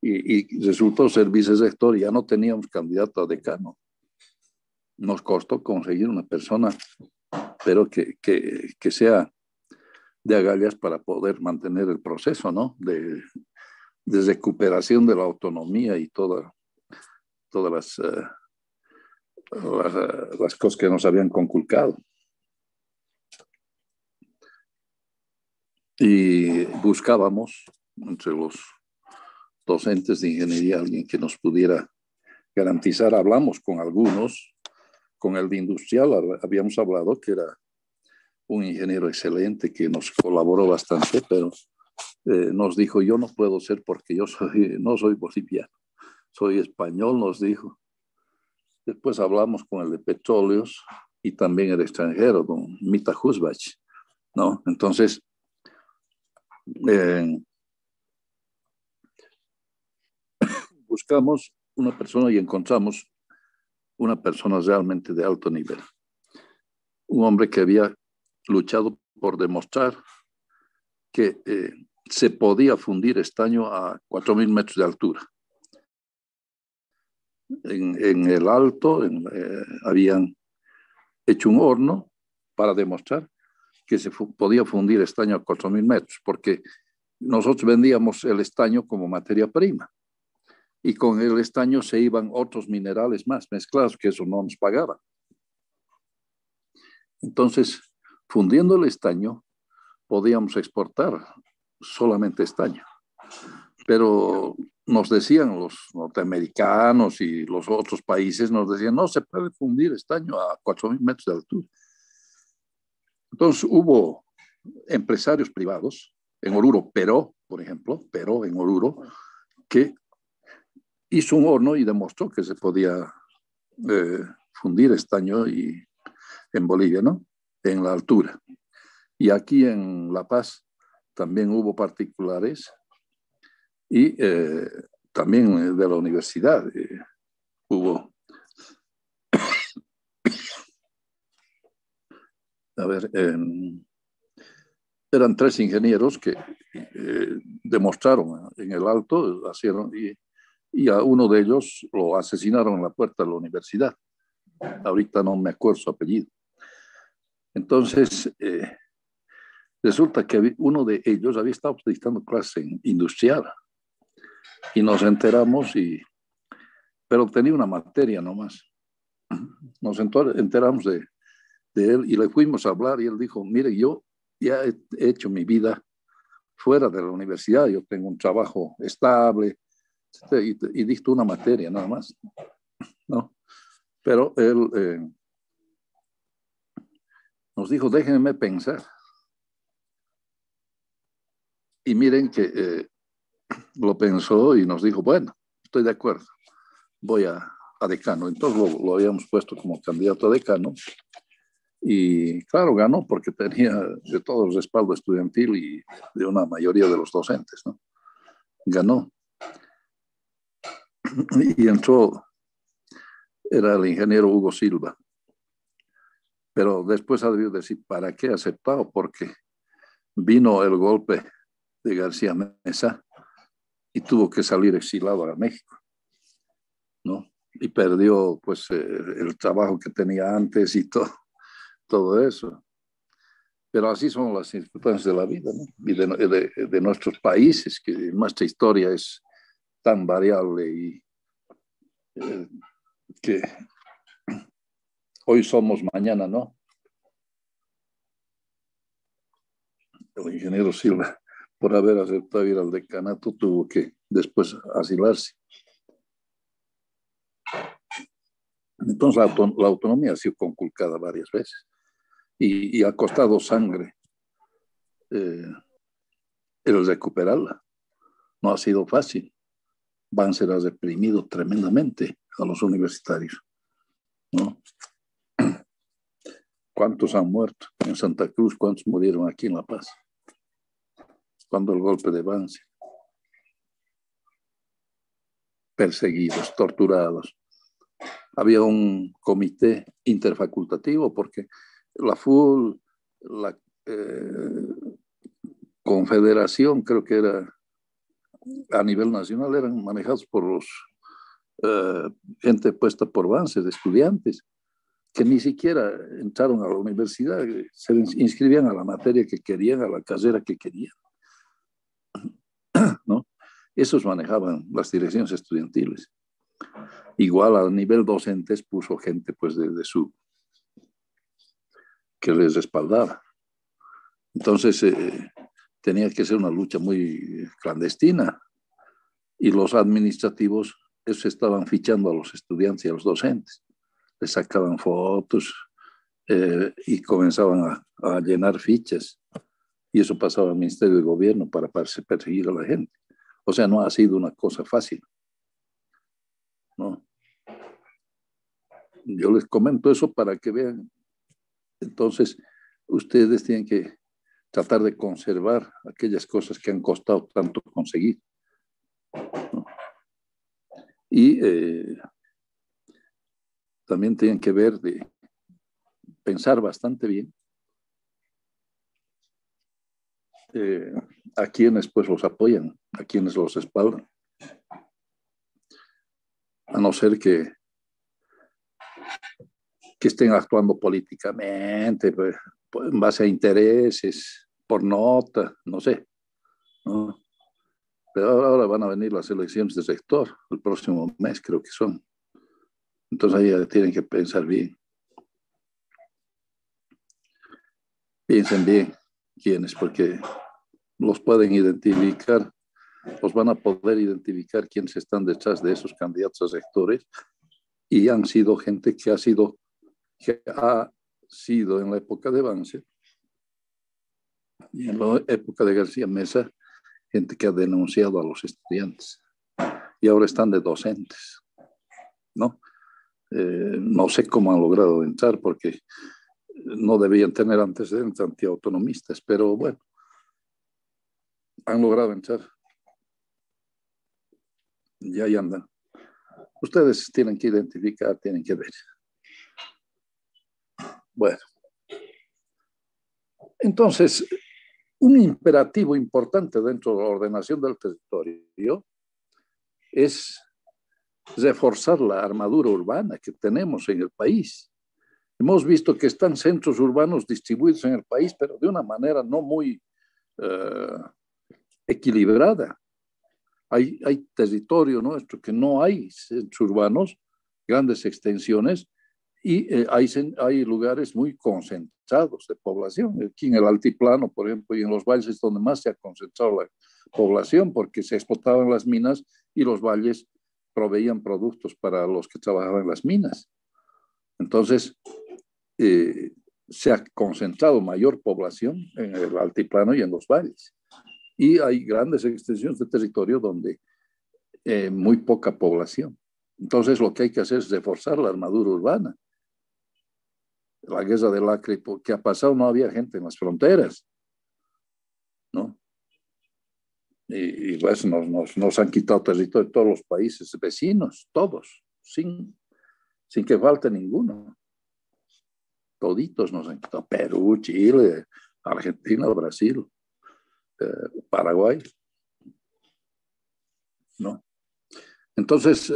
Speaker 1: Y resultó ser vicerrector y ya no teníamos candidato a decano. Nos costó conseguir una persona, pero que sea de agallas para poder mantener el proceso, ¿no? De recuperación de la autonomía y todas las cosas que nos habían conculcado. Y buscábamos entre los docentes de ingeniería alguien que nos pudiera garantizar. Hablamos con algunos, con el de industrial habíamos hablado, que era un ingeniero excelente que nos colaboró bastante, pero nos dijo, yo no puedo ser porque no soy boliviano, soy español, nos dijo. Después hablamos con el de petróleos y también el extranjero, don Mita Husbach, ¿no? Entonces, buscamos una persona y encontramos una persona realmente de alto nivel. Un hombre que había luchado por demostrar que se podía fundir estaño a 4.000 metros de altura. En el alto habían hecho un horno para demostrar que se podía fundir estaño a 4.000 metros, porque nosotros vendíamos el estaño como materia prima y con el estaño se iban otros minerales más mezclados, que eso no nos pagaba. Entonces, fundiendo el estaño, podíamos exportar solamente estaño. Pero nos decían los norteamericanos y los otros países, nos decían, no se puede fundir estaño a 4.000 metros de altura. Entonces hubo empresarios privados, en Oruro, Peró, por ejemplo, Peró en Oruro, que hizo un horno y demostró que se podía fundir estaño en Bolivia, ¿no? En la altura. Y aquí en La Paz también hubo particulares y también de la universidad hubo, eran 3 ingenieros que demostraron en el alto, y a uno de ellos lo asesinaron en la puerta de la universidad. Ahorita no me acuerdo su apellido. Entonces, resulta que uno de ellos había estado dictando clase en industrial y nos enteramos, pero tenía una materia nomás. Nos enteramos de él y le fuimos a hablar y él dijo, mire, yo ya he hecho mi vida fuera de la universidad, yo tengo un trabajo estable y dicto una materia nada más, ¿no? Pero él nos dijo, déjenme pensar. Y miren que lo pensó y nos dijo, bueno, estoy de acuerdo, voy a decano. Entonces lo habíamos puesto como candidato a decano. Y claro, ganó porque tenía de todo el respaldo estudiantil y de una mayoría de los docentes, ¿no? Ganó. Y entró, era el ingeniero Hugo Silva. Pero después ha debido decir, ¿para qué aceptado? Porque vino el golpe de García Mesa y tuvo que salir exilado a México, ¿no? Y perdió, pues, el trabajo que tenía antes y todo eso. Pero así son las circunstancias de la vida, ¿no? Y de nuestros países, que nuestra historia es tan variable y que hoy somos, mañana no. El ingeniero Silva, por haber aceptado ir al decanato, tuvo que después asilarse. Entonces la autonomía ha sido conculcada varias veces y ha costado sangre el recuperarla. No ha sido fácil. Banzer ha reprimido tremendamente a los universitarios, ¿no? ¿Cuántos han muerto en Santa Cruz? ¿Cuántos murieron aquí en La Paz? Cuando el golpe de Banzer. Perseguidos, torturados. Había un comité interfacultativo porque la FUL, la confederación, creo que era a nivel nacional, eran manejados por los gente puesta por Banzer, de estudiantes, que ni siquiera entraron a la universidad, se inscribían a la materia que querían, a la carrera que querían, ¿no? Esos manejaban las direcciones estudiantiles. Igual a nivel docentes puso gente pues de su que les respaldaba. Entonces tenía que ser una lucha muy clandestina y los administrativos esos estaban fichando a los estudiantes y a los docentes. Les sacaban fotos y comenzaban a llenar fichas y eso pasaba al Ministerio de Gobierno para perseguir a la gente. O sea, no ha sido una cosa fácil, ¿no? Yo les comento eso para que vean. Entonces, ustedes tienen que tratar de conservar aquellas cosas que han costado tanto conseguir, ¿no? Y también tienen que ver de pensar bastante bien a quienes pues los apoyan, a quienes los respaldan, a no ser que estén actuando políticamente, pues, en base a intereses, por nota, no sé, ¿no? Pero ahora van a venir las elecciones de rector, el próximo mes creo que son. Entonces ahí ya tienen que pensar bien. Piensen bien quiénes, porque los pueden identificar, los van a poder identificar quiénes están detrás de esos candidatos a rectores y han sido gente que ha sido en la época de Banzer y en la época de García Mesa, gente que ha denunciado a los estudiantes y ahora están de docentes, ¿no? No sé cómo han logrado entrar porque no debían tener antecedentes antiautonomistas, pero bueno, han logrado entrar y ahí andan. Ustedes tienen que identificar, tienen que ver. Bueno, entonces, un imperativo importante dentro de la ordenación del territorio es reforzar la armadura urbana que tenemos en el país. Hemos visto que están centros urbanos distribuidos en el país, pero de una manera no muy equilibrada. Hay territorio nuestro que no hay centros urbanos, grandes extensiones, y hay lugares muy concentrados de población. Aquí en el altiplano, por ejemplo, y en los valles es donde más se ha concentrado la población, porque se explotaban las minas y los valles proveían productos para los que trabajaban en las minas. Entonces, se ha concentrado mayor población en el altiplano y en los valles. Y hay grandes extensiones de territorio donde muy poca población. Entonces, lo que hay que hacer es reforzar la armadura urbana. La guerra del Acre que ha pasado, no había gente en las fronteras, ¿no? Y pues nos han quitado territorio de todos los países vecinos, todos, sin que falte ninguno. Toditos nos han quitado. Perú, Chile, Argentina, Brasil, Paraguay, ¿no? Entonces,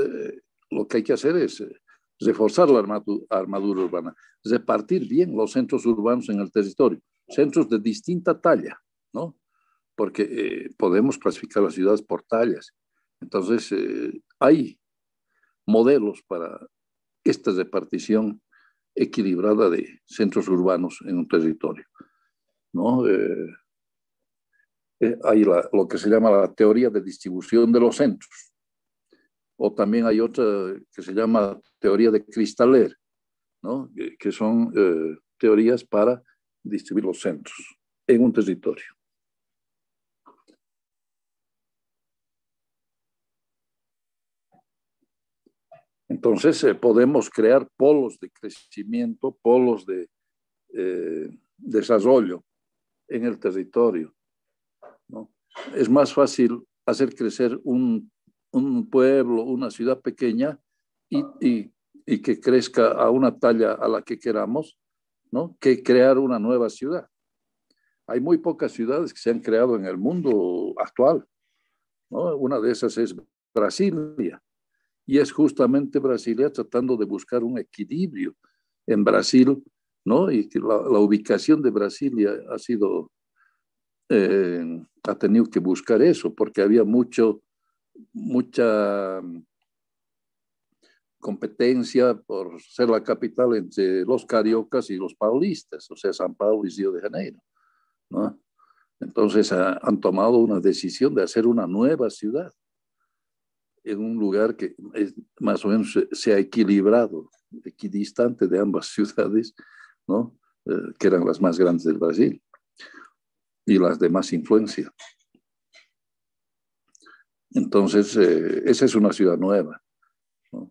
Speaker 1: lo que hay que hacer es reforzar la armadura urbana, repartir bien los centros urbanos en el territorio, centros de distinta talla, ¿no? Porque podemos clasificar las ciudades por tallas. Entonces, hay modelos para esta repartición equilibrada de centros urbanos en un territorio, ¿no? hay lo que se llama la teoría de distribución de los centros, o también hay otra que se llama teoría de Cristaller, ¿no? Que son teorías para distribuir los centros en un territorio. Entonces podemos crear polos de crecimiento, polos de desarrollo en el territorio, ¿no? Es más fácil hacer crecer un pueblo, una ciudad pequeña y que crezca a una talla a la que queramos, ¿no? Que crear una nueva ciudad. Hay muy pocas ciudades que se han creado en el mundo actual, ¿no? Una de esas es Brasilia. Y es justamente Brasilia tratando de buscar un equilibrio en Brasil, ¿no? Y que la ubicación de Brasilia ha tenido que buscar eso, porque había mucha competencia por ser la capital entre los cariocas y los paulistas, o sea, São Paulo y Río de Janeiro, ¿no? Entonces han tomado una decisión de hacer una nueva ciudad en un lugar que más o menos se ha equilibrado, equidistante de ambas ciudades, ¿no? Que eran las más grandes del Brasil y las de más influencia. Entonces, esa es una ciudad nueva, ¿no?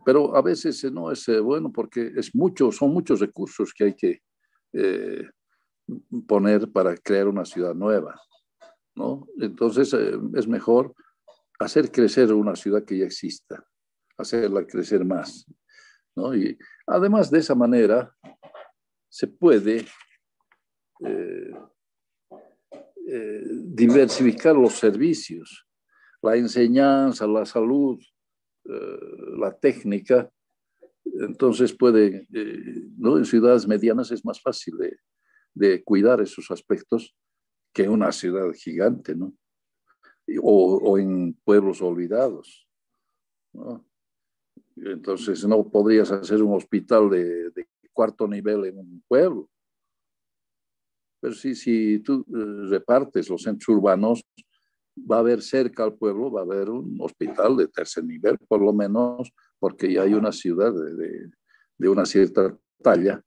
Speaker 1: Pero a veces no es bueno porque son muchos recursos que hay que poner para crear una ciudad nueva, ¿no? Entonces, es mejor hacer crecer una ciudad que ya exista, hacerla crecer más, ¿no? Y además de esa manera se puede diversificar los servicios, la enseñanza, la salud, la técnica. Entonces puede, ¿no? En ciudades medianas es más fácil de cuidar esos aspectos que en una ciudad gigante, ¿no? O en pueblos olvidados, ¿no? Entonces no podrías hacer un hospital de cuarto nivel en un pueblo. Pero si tú repartes los centros urbanos, va a haber cerca al pueblo, va a haber un hospital de tercer nivel, por lo menos, porque ya hay una ciudad de una cierta talla,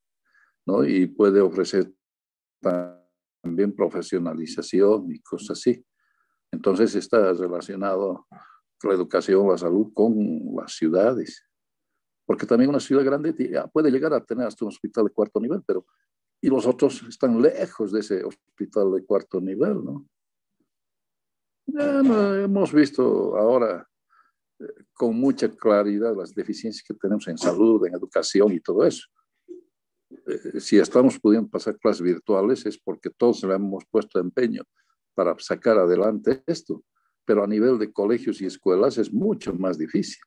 Speaker 1: ¿no? Y puede ofrecer también profesionalización y cosas así. Entonces está relacionado la educación, la salud con las ciudades. Porque también una ciudad grande puede llegar a tener hasta un hospital de cuarto nivel, pero y los otros están lejos de ese hospital de cuarto nivel, ¿no? No, hemos visto ahora con mucha claridad las deficiencias que tenemos en salud, en educación y todo eso. Si estamos pudiendo pasar clases virtuales es porque todos le hemos puesto empeño para sacar adelante esto, pero a nivel de colegios y escuelas es mucho más difícil.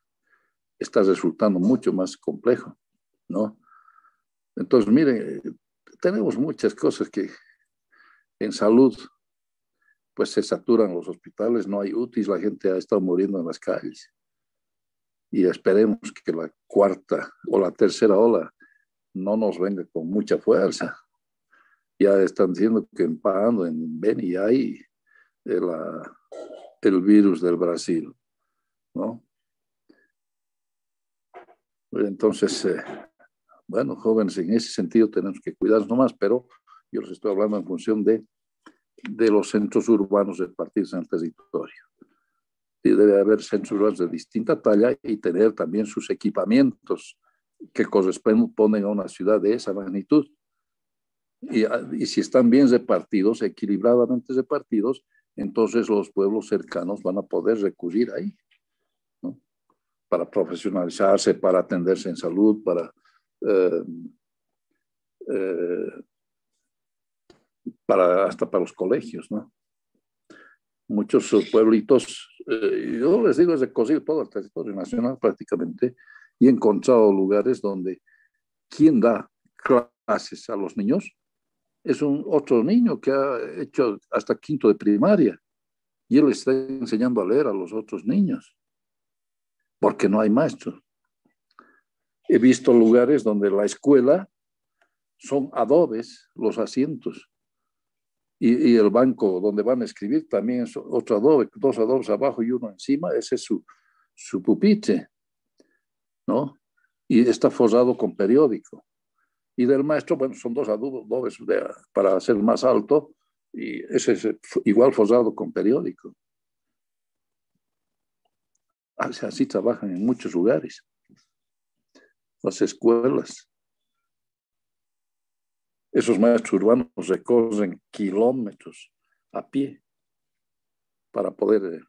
Speaker 1: Está resultando mucho más complejo, ¿no? Entonces, miren, tenemos muchas cosas que en salud, pues se saturan los hospitales, no hay UTIs, la gente ha estado muriendo en las calles. Y esperemos que la cuarta o la tercera ola no nos venga con mucha fuerza. Ya están diciendo que en Pando, en Beni, hay el virus del Brasil, ¿no? Entonces, bueno, jóvenes, en ese sentido tenemos que cuidarnos nomás, pero yo les estoy hablando en función de los centros urbanos repartidos en el territorio. Y debe haber centros urbanos de distinta talla y tener también sus equipamientos que corresponden a una ciudad de esa magnitud. Y si están bien repartidos, equilibradamente repartidos, entonces los pueblos cercanos van a poder recurrir ahí, ¿no? Para profesionalizarse, para atenderse en salud, hasta para los colegios, ¿no? Muchos pueblitos, yo les digo, he recorrido todo el territorio nacional prácticamente y he encontrado lugares donde quien da clases a los niños es otro niño que ha hecho hasta quinto de primaria y él está enseñando a leer a los otros niños porque no hay maestros. He visto lugares donde la escuela son adobes los asientos Y el banco donde van a escribir también es otro adobe, dos adobes abajo y uno encima, ese es su pupitre, ¿no? Y está forrado con periódico. Y del maestro, bueno, son dos adobes para hacer más alto, y ese es igual forrado con periódico. Así trabajan en muchos lugares, las escuelas. Esos maestros urbanos recorren kilómetros a pie para poder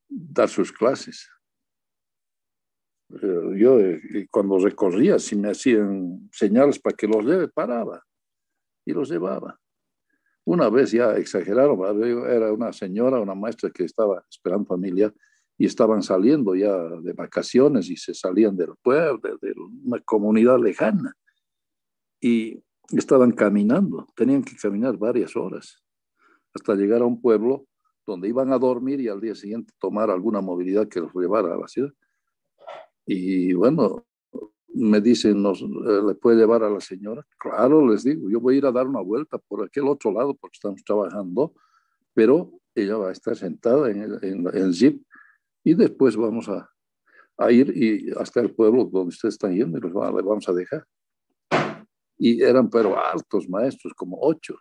Speaker 1: dar sus clases. Yo cuando recorría, si me hacían señales para que los lleve, paraba y los llevaba. Una vez ya exageraron, era una señora, una maestra que estaba esperando familia y estaban saliendo ya de vacaciones y se salían del pueblo, de una comunidad lejana, y estaban caminando, tenían que caminar varias horas hasta llegar a un pueblo donde iban a dormir y al día siguiente tomar alguna movilidad que los llevara a la ciudad. Y bueno, me dicen, ¿le puede llevar a la señora? Claro, les digo, yo voy a ir a dar una vuelta por aquel otro lado porque estamos trabajando, pero ella va a estar sentada en el jeep y después vamos a ir hasta el pueblo donde ustedes están yendo y le vamos a dejar. Y eran pero altos maestros, como 8,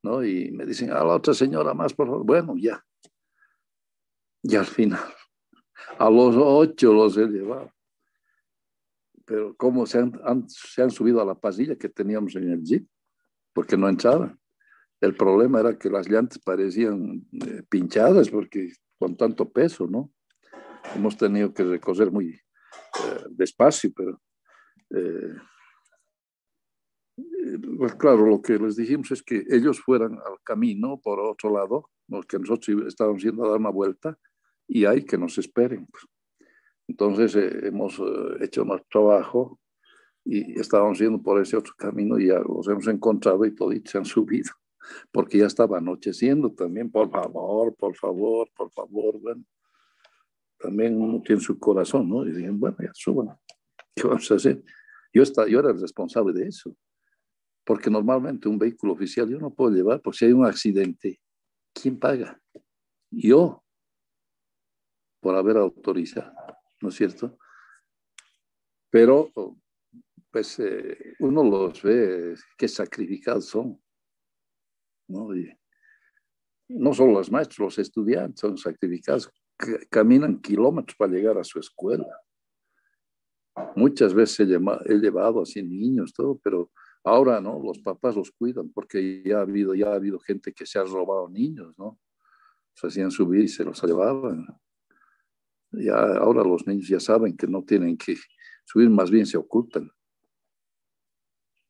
Speaker 1: ¿no? Y me dicen, a la otra señora más, por favor. Bueno, ya. Y al final, a los 8 los he llevado. Pero como se han subido a la pasilla que teníamos en el jeep, porque no entraban. El problema era que las llantas parecían pinchadas porque con tanto peso, ¿no? Hemos tenido que recorrer muy despacio, pero pues claro, lo que les dijimos es que ellos fueran al camino por otro lado, que nosotros estábamos yendo a dar una vuelta y hay que nos esperen. Entonces hemos hecho más trabajo y estábamos yendo por ese otro camino y ya los hemos encontrado y todos se han subido, porque ya estaba anocheciendo también. Por favor, por favor, por favor. Bueno, también uno tiene su corazón, ¿no? Y dicen, bueno, ya suban. ¿Qué vamos a hacer? Yo era el responsable de eso, porque normalmente un vehículo oficial yo no puedo llevar, porque si hay un accidente, ¿quién paga? Yo, por haber autorizado, ¿no es cierto? Pero pues uno los ve, qué sacrificados son, ¿no? Y no solo los maestros, los estudiantes son sacrificados, caminan kilómetros para llegar a su escuela. Muchas veces he llevado así niños, todo, pero ahora no, los papás los cuidan porque ya ha habido gente que se ha robado niños, ¿no? Se hacían subir y se los llevaban. Ya ahora los niños ya saben que no tienen que subir, más bien se ocultan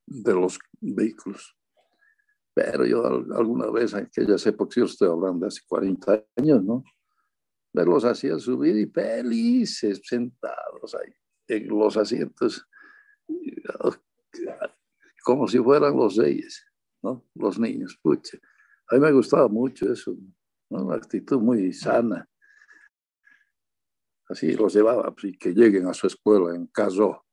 Speaker 1: de los vehículos. Pero yo alguna vez, en aquellas épocas, yo estoy hablando de hace 40 años, ¿no? Me los hacía subir y felices, sentados ahí en los asientos, como si fueran los reyes, ¿no? Los niños, pucha. A mí me gustaba mucho eso, ¿no? Una actitud muy sana. Así los llevaba, y que lleguen a su escuela en carro.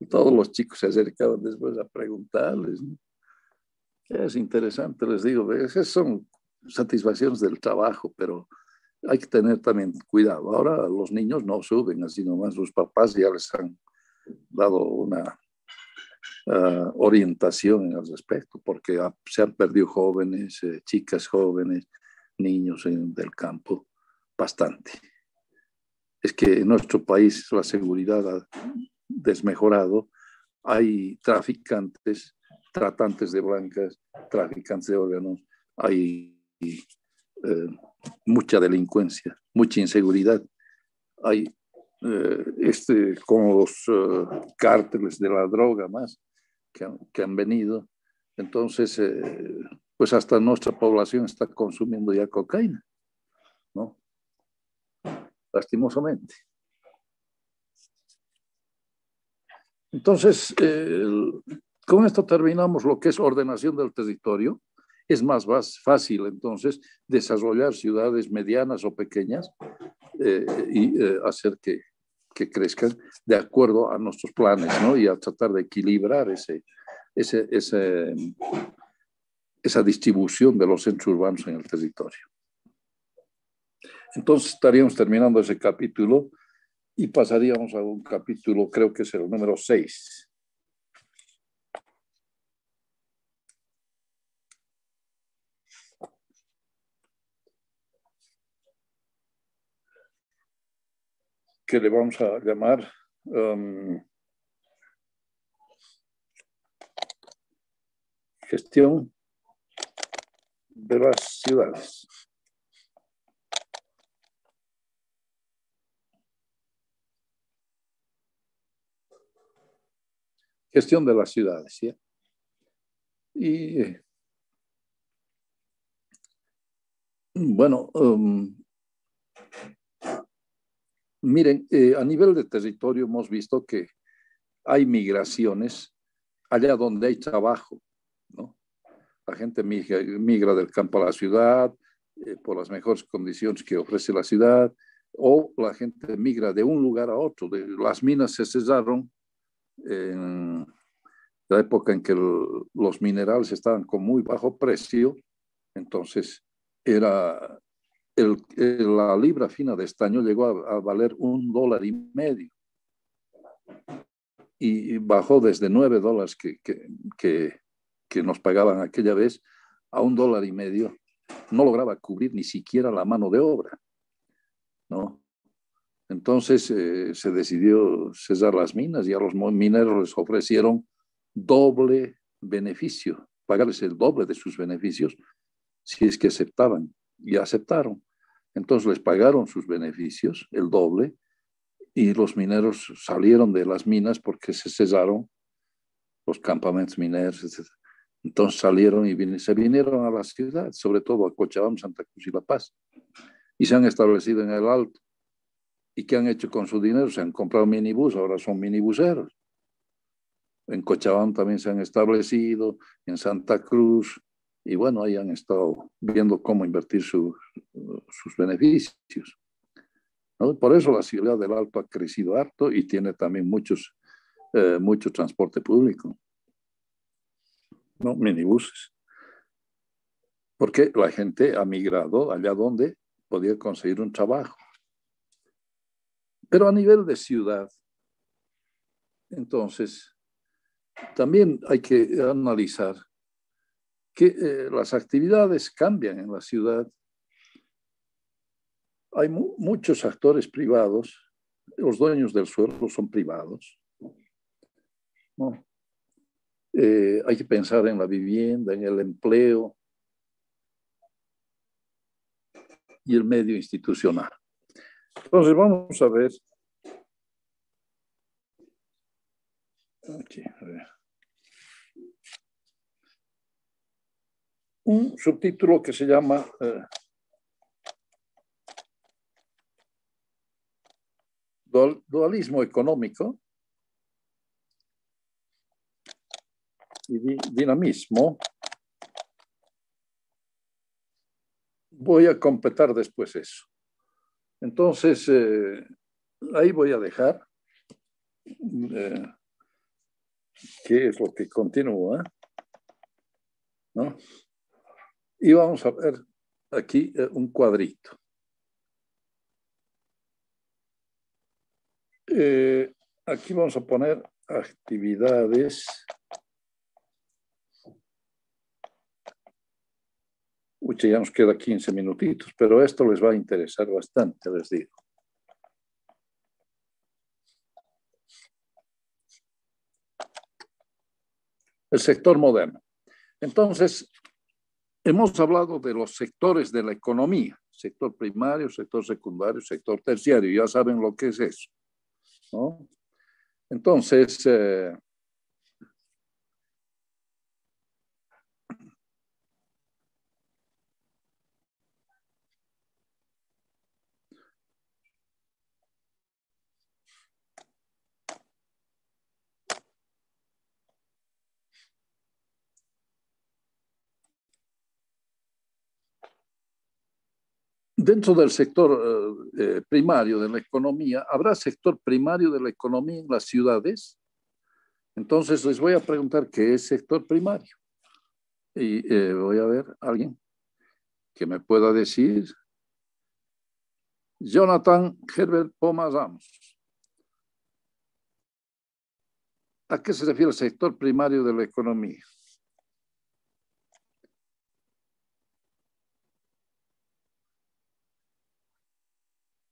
Speaker 1: Todos los chicos se acercaban después a preguntarles, ¿no? Es interesante, les digo, esas son satisfacciones del trabajo, pero hay que tener también cuidado. Ahora los niños no suben así nomás, los papás ya les han dado una orientación al respecto, porque se han perdido jóvenes, chicas jóvenes, niños del campo, bastante. Es que en nuestro país la seguridad ha desmejorado, hay traficantes, tratantes de blancas, traficantes de órganos, hay mucha delincuencia, mucha inseguridad. Hay con los cárteles de la droga más que han venido. Entonces, pues hasta nuestra población está consumiendo ya cocaína, ¿no? Lastimosamente. Entonces, con esto terminamos lo que es ordenación del territorio. Es más fácil entonces desarrollar ciudades medianas o pequeñas y hacer que que crezcan de acuerdo a nuestros planes, ¿no? Y a tratar de equilibrar esa distribución de los centros urbanos en el territorio. Entonces estaríamos terminando ese capítulo y pasaríamos a un capítulo, creo que es el número 6. Que le vamos a llamar gestión de las ciudades. Gestión de las ciudades, ¿sí? Y bueno, miren, a nivel de territorio hemos visto que hay migraciones allá donde hay trabajo, ¿no? La gente migra del campo a la ciudad por las mejores condiciones que ofrece la ciudad, o la gente migra de un lugar a otro. Las minas se cesaron en la época en que los minerales estaban con muy bajo precio, entonces era la libra fina de estaño llegó a valer $1.50 y bajó desde $9 que nos pagaban aquella vez a $1.50. No lograba cubrir ni siquiera la mano de obra, ¿no? Entonces se decidió cesar las minas y a los mineros les ofrecieron doble beneficio, pagarles el doble de sus beneficios si es que aceptaban, y aceptaron. Entonces les pagaron sus beneficios, el doble, y los mineros salieron de las minas porque se cesaron los campamentos mineros, etc. Entonces salieron y se vinieron a la ciudad, sobre todo a Cochabamba, Santa Cruz y La Paz, y se han establecido en el Alto. ¿Y qué han hecho con su dinero? Se han comprado minibús, ahora son minibuseros. En Cochabamba también se han establecido, en Santa Cruz, y bueno, ahí han estado viendo cómo invertir sus beneficios, ¿no? Por eso la ciudad del Alto ha crecido harto y tiene también mucho transporte público, ¿no? Minibuses. Porque la gente ha migrado allá donde podía conseguir un trabajo. Pero a nivel de ciudad, entonces, también hay que analizar que las actividades cambian en la ciudad. Hay muchos actores privados, los dueños del suelo son privados, ¿no? Hay que pensar en la vivienda, en el empleo y el medio institucional. Entonces vamos a ver. Aquí, a ver. Un subtítulo que se llama dualismo económico y dinamismo. Voy a completar después eso. Entonces, ahí voy a dejar qué es lo que continúa, ¿no? Y vamos a ver aquí un cuadrito. Aquí vamos a poner actividades. Uy, ya nos queda 15 minutitos, pero esto les va a interesar bastante, les digo. El sector moderno. Entonces, hemos hablado de los sectores de la economía, sector primario, sector secundario, sector terciario, ya saben lo que es eso, ¿no? Entonces, Dentro del sector primario de la economía, ¿habrá sector primario de la economía en las ciudades? Entonces les voy a preguntar qué es sector primario. Y voy a ver a alguien que me pueda decir. Jonathan Herbert Pomas Ramos. ¿A qué se refiere el sector primario de la economía?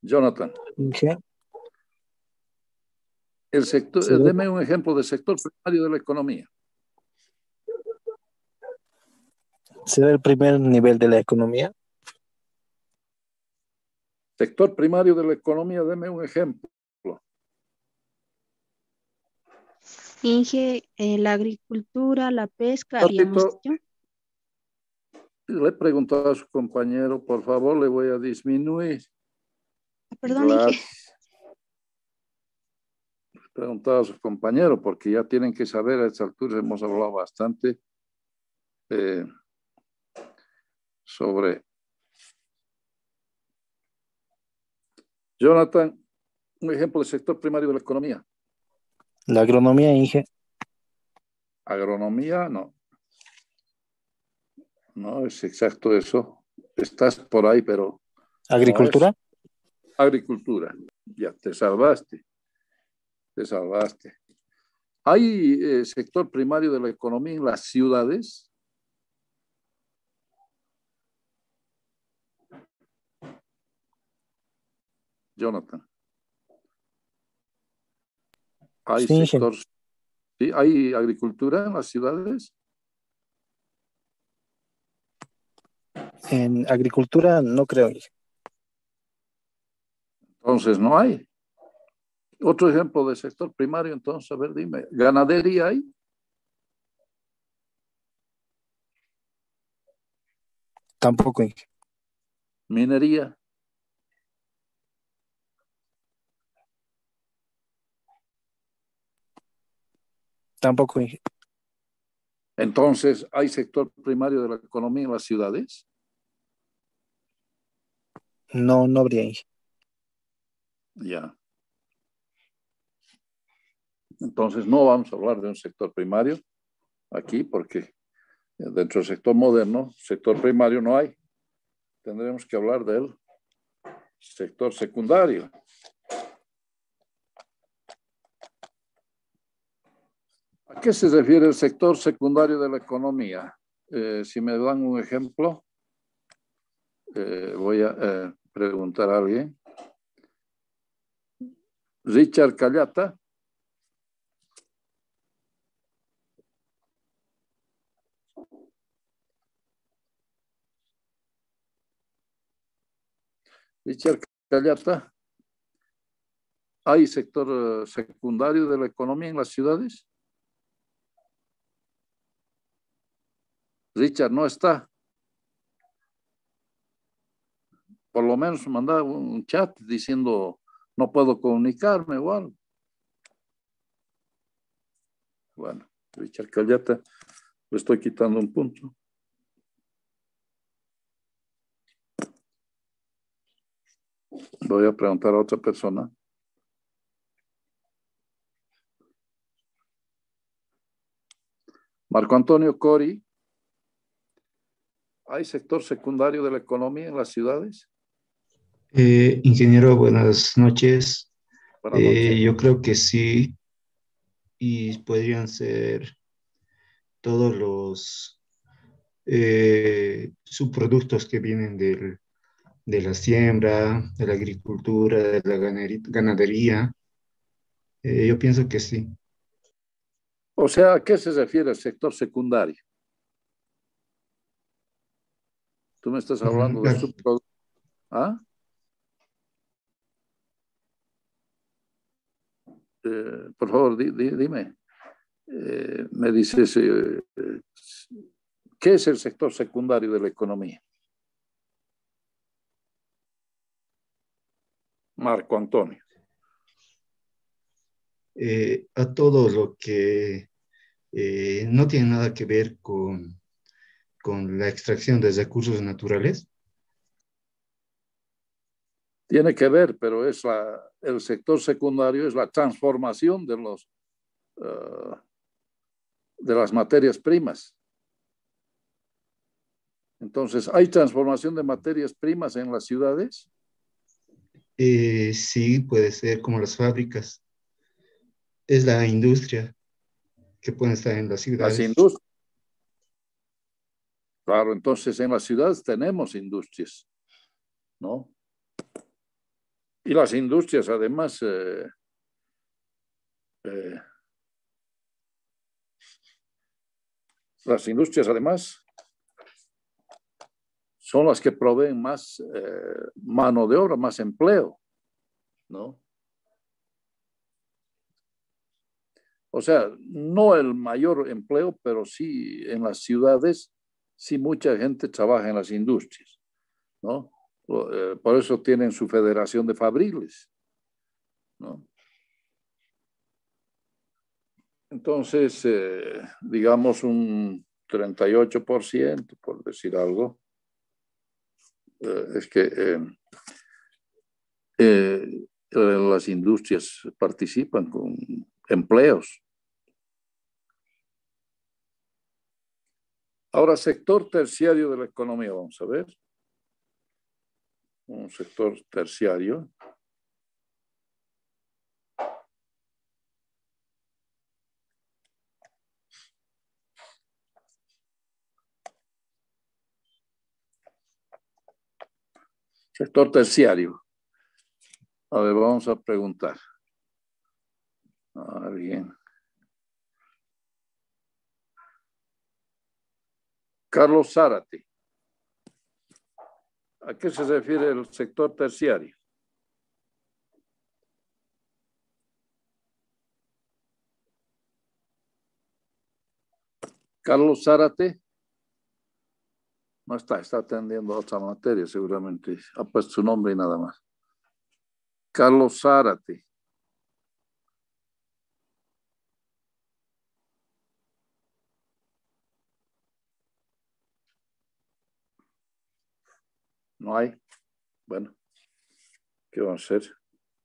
Speaker 1: Jonathan,
Speaker 5: Inge,
Speaker 1: el sector,
Speaker 5: ¿será,
Speaker 1: deme un ejemplo de sector primario de la economía.
Speaker 5: será el primer nivel de la economía?
Speaker 1: Sector primario de la economía, deme un ejemplo.
Speaker 6: Inge, la agricultura, la pesca, habíamos
Speaker 1: Ratito,
Speaker 6: dicho.
Speaker 1: le he preguntado a su compañero, por favor, le voy a disminuir.
Speaker 6: Perdón, Inge.
Speaker 1: Gracias. Le he preguntado a su compañero, porque ya tienen que saber, a esta altura hemos hablado bastante sobre Jonathan, un ejemplo del sector primario de la economía.
Speaker 5: La agronomía, Inge.
Speaker 1: Agronomía, no. No es exacto eso. Estás por ahí, pero no es.
Speaker 5: Agricultura.
Speaker 1: Agricultura. Ya te salvaste. Te salvaste. ¿Hay sector primario de la economía en las ciudades? Jonathan. ¿Hay
Speaker 5: Sí, Inge.
Speaker 1: sector, sí, hay agricultura en las ciudades?
Speaker 5: En agricultura no creo, Inge.
Speaker 1: Entonces no hay. Otro ejemplo de sector primario, entonces, a ver, dime, ¿ganadería hay?
Speaker 5: Tampoco, Inge.
Speaker 1: ¿Minería?
Speaker 5: Tampoco, Inge.
Speaker 1: Entonces, ¿hay sector primario de la economía en las ciudades?
Speaker 5: No, no habría, Inge.
Speaker 1: Ya. Entonces, no vamos a hablar de un sector primario aquí porque dentro del sector moderno, sector primario no hay. Tendremos que hablar del sector secundario. ¿A qué se refiere el sector secundario de la economía? Si me dan un ejemplo, voy a preguntar a alguien. Richard Callata. Richard Callata. ¿Hay sector secundario de la economía en las ciudades? Richard no está. Por lo menos mandaba un chat diciendo no puedo comunicarme o algo. Bueno, Richard Callata, le estoy quitando un punto. Voy a preguntar a otra persona. Marco Antonio Cori. ¿Hay sector secundario de la economía en las ciudades?
Speaker 3: Ingeniero, buenas noches.
Speaker 1: Buenas noches.
Speaker 3: Yo creo que sí, y podrían ser todos los subproductos que vienen de la siembra, de la agricultura, de la ganadería. Yo pienso que sí.
Speaker 1: O sea, ¿a qué se refiere el sector secundario? Tú me estás hablando de subproductos. ¿Ah? Por favor, dime. Me dices, ¿qué es el sector secundario de la economía? Marco Antonio.
Speaker 3: A todo lo que no tiene nada que ver con la extracción de recursos naturales.
Speaker 1: Tiene que ver, pero es el sector secundario es la transformación de las materias primas. Entonces, ¿hay transformación de materias primas en las ciudades?
Speaker 3: Sí, puede ser como las fábricas. Es la industria que puede estar en las
Speaker 1: Las
Speaker 3: ciudades.
Speaker 1: industrias. Claro, entonces en las ciudades tenemos industrias, ¿no? Y las industrias, además, son las que proveen más mano de obra, más empleo, ¿no? O sea, no el mayor empleo, pero sí en las ciudades, sí mucha gente trabaja en las industrias, ¿no? Por eso tienen su federación de fabriles, ¿no? Entonces, digamos un 38%, por decir algo, es que las industrias participan con empleos. Ahora, sector terciario de la economía, vamos a ver. Un sector terciario. Sector terciario. A ver, vamos a preguntar. Ah, bien. Carlos Zárate. ¿A qué se refiere el sector terciario? Carlos Zárate. No está atendiendo a otra materia, seguramente. Ha puesto su nombre y nada más. Carlos Zárate. No hay. Bueno, ¿qué vamos a hacer?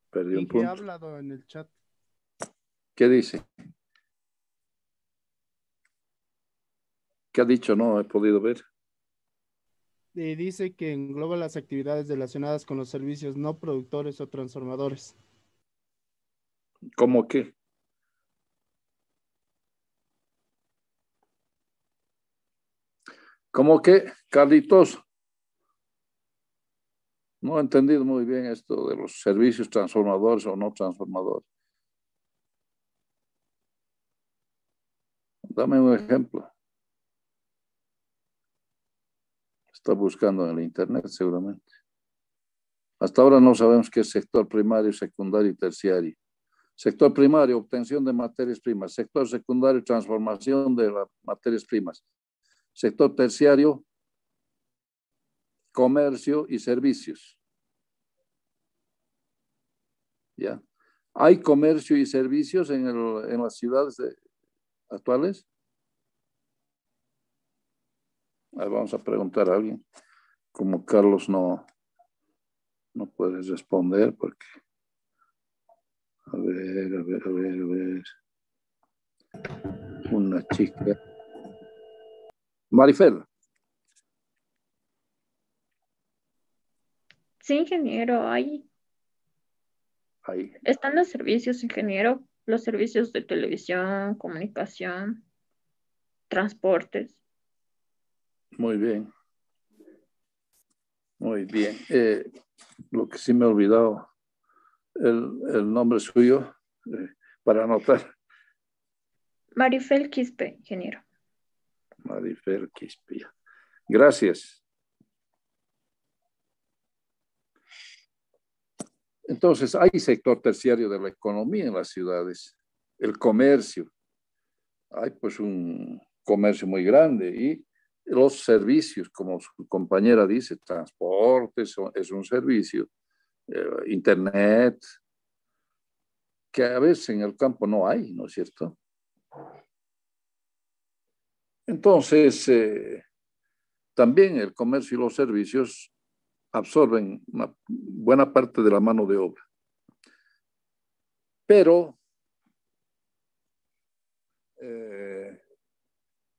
Speaker 1: Perdí un punto.
Speaker 7: Ha hablado en el chat.
Speaker 1: ¿Qué dice? ¿Qué ha dicho? No he podido ver.
Speaker 7: Dice que engloba las actividades relacionadas con los servicios no productores o transformadores.
Speaker 1: ¿Cómo qué? ¿Cómo qué, Carlitos? No he entendido muy bien esto de los servicios transformadores o no transformadores. Dame un ejemplo. Está buscando en el internet seguramente. Hasta ahora no sabemos qué es sector primario, secundario y terciario. Sector primario, obtención de materias primas. Sector secundario, transformación de las materias primas. Sector terciario, comercio y servicios. ¿Ya? ¿Hay comercio y servicios en las ciudades actuales? Vamos a preguntar a alguien. Como Carlos no puede responder porque... A ver. Una chica. Marifel.
Speaker 8: Sí, ingeniero, ahí
Speaker 1: Ahí.
Speaker 8: están los servicios, ingeniero, los servicios de televisión, comunicación, transportes.
Speaker 1: Muy bien. Muy bien. Lo que sí me he olvidado, el nombre suyo, para anotar.
Speaker 8: Marifel Quispe, ingeniero.
Speaker 1: Marifel Quispe. Gracias. Entonces, hay sector terciario de la economía en las ciudades. El comercio. Hay pues un comercio muy grande y los servicios, como su compañera dice, transporte es un servicio, internet, que a veces en el campo no hay, ¿no es cierto? Entonces, también el comercio y los servicios absorben una buena parte de la mano de obra. Pero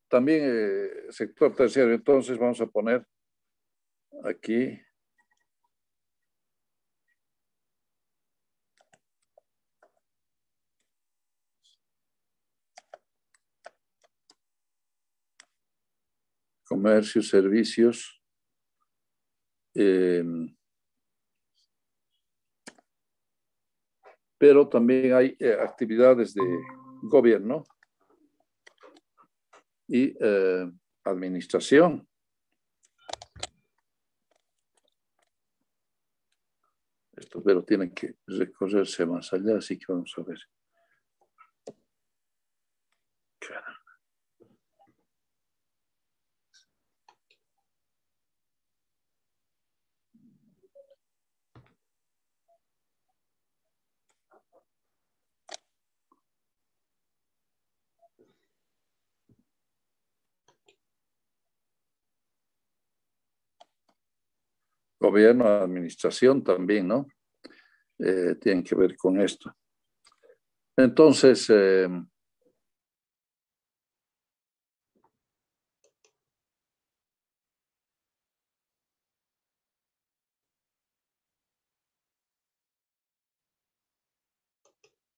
Speaker 1: también sector terciario. Entonces vamos a poner aquí comercio, servicios, pero también hay actividades de gobierno y administración. Esto, pero tiene que recorrerse más allá, así que vamos a ver. Gobierno, administración también, ¿no? Tienen que ver con esto. Entonces,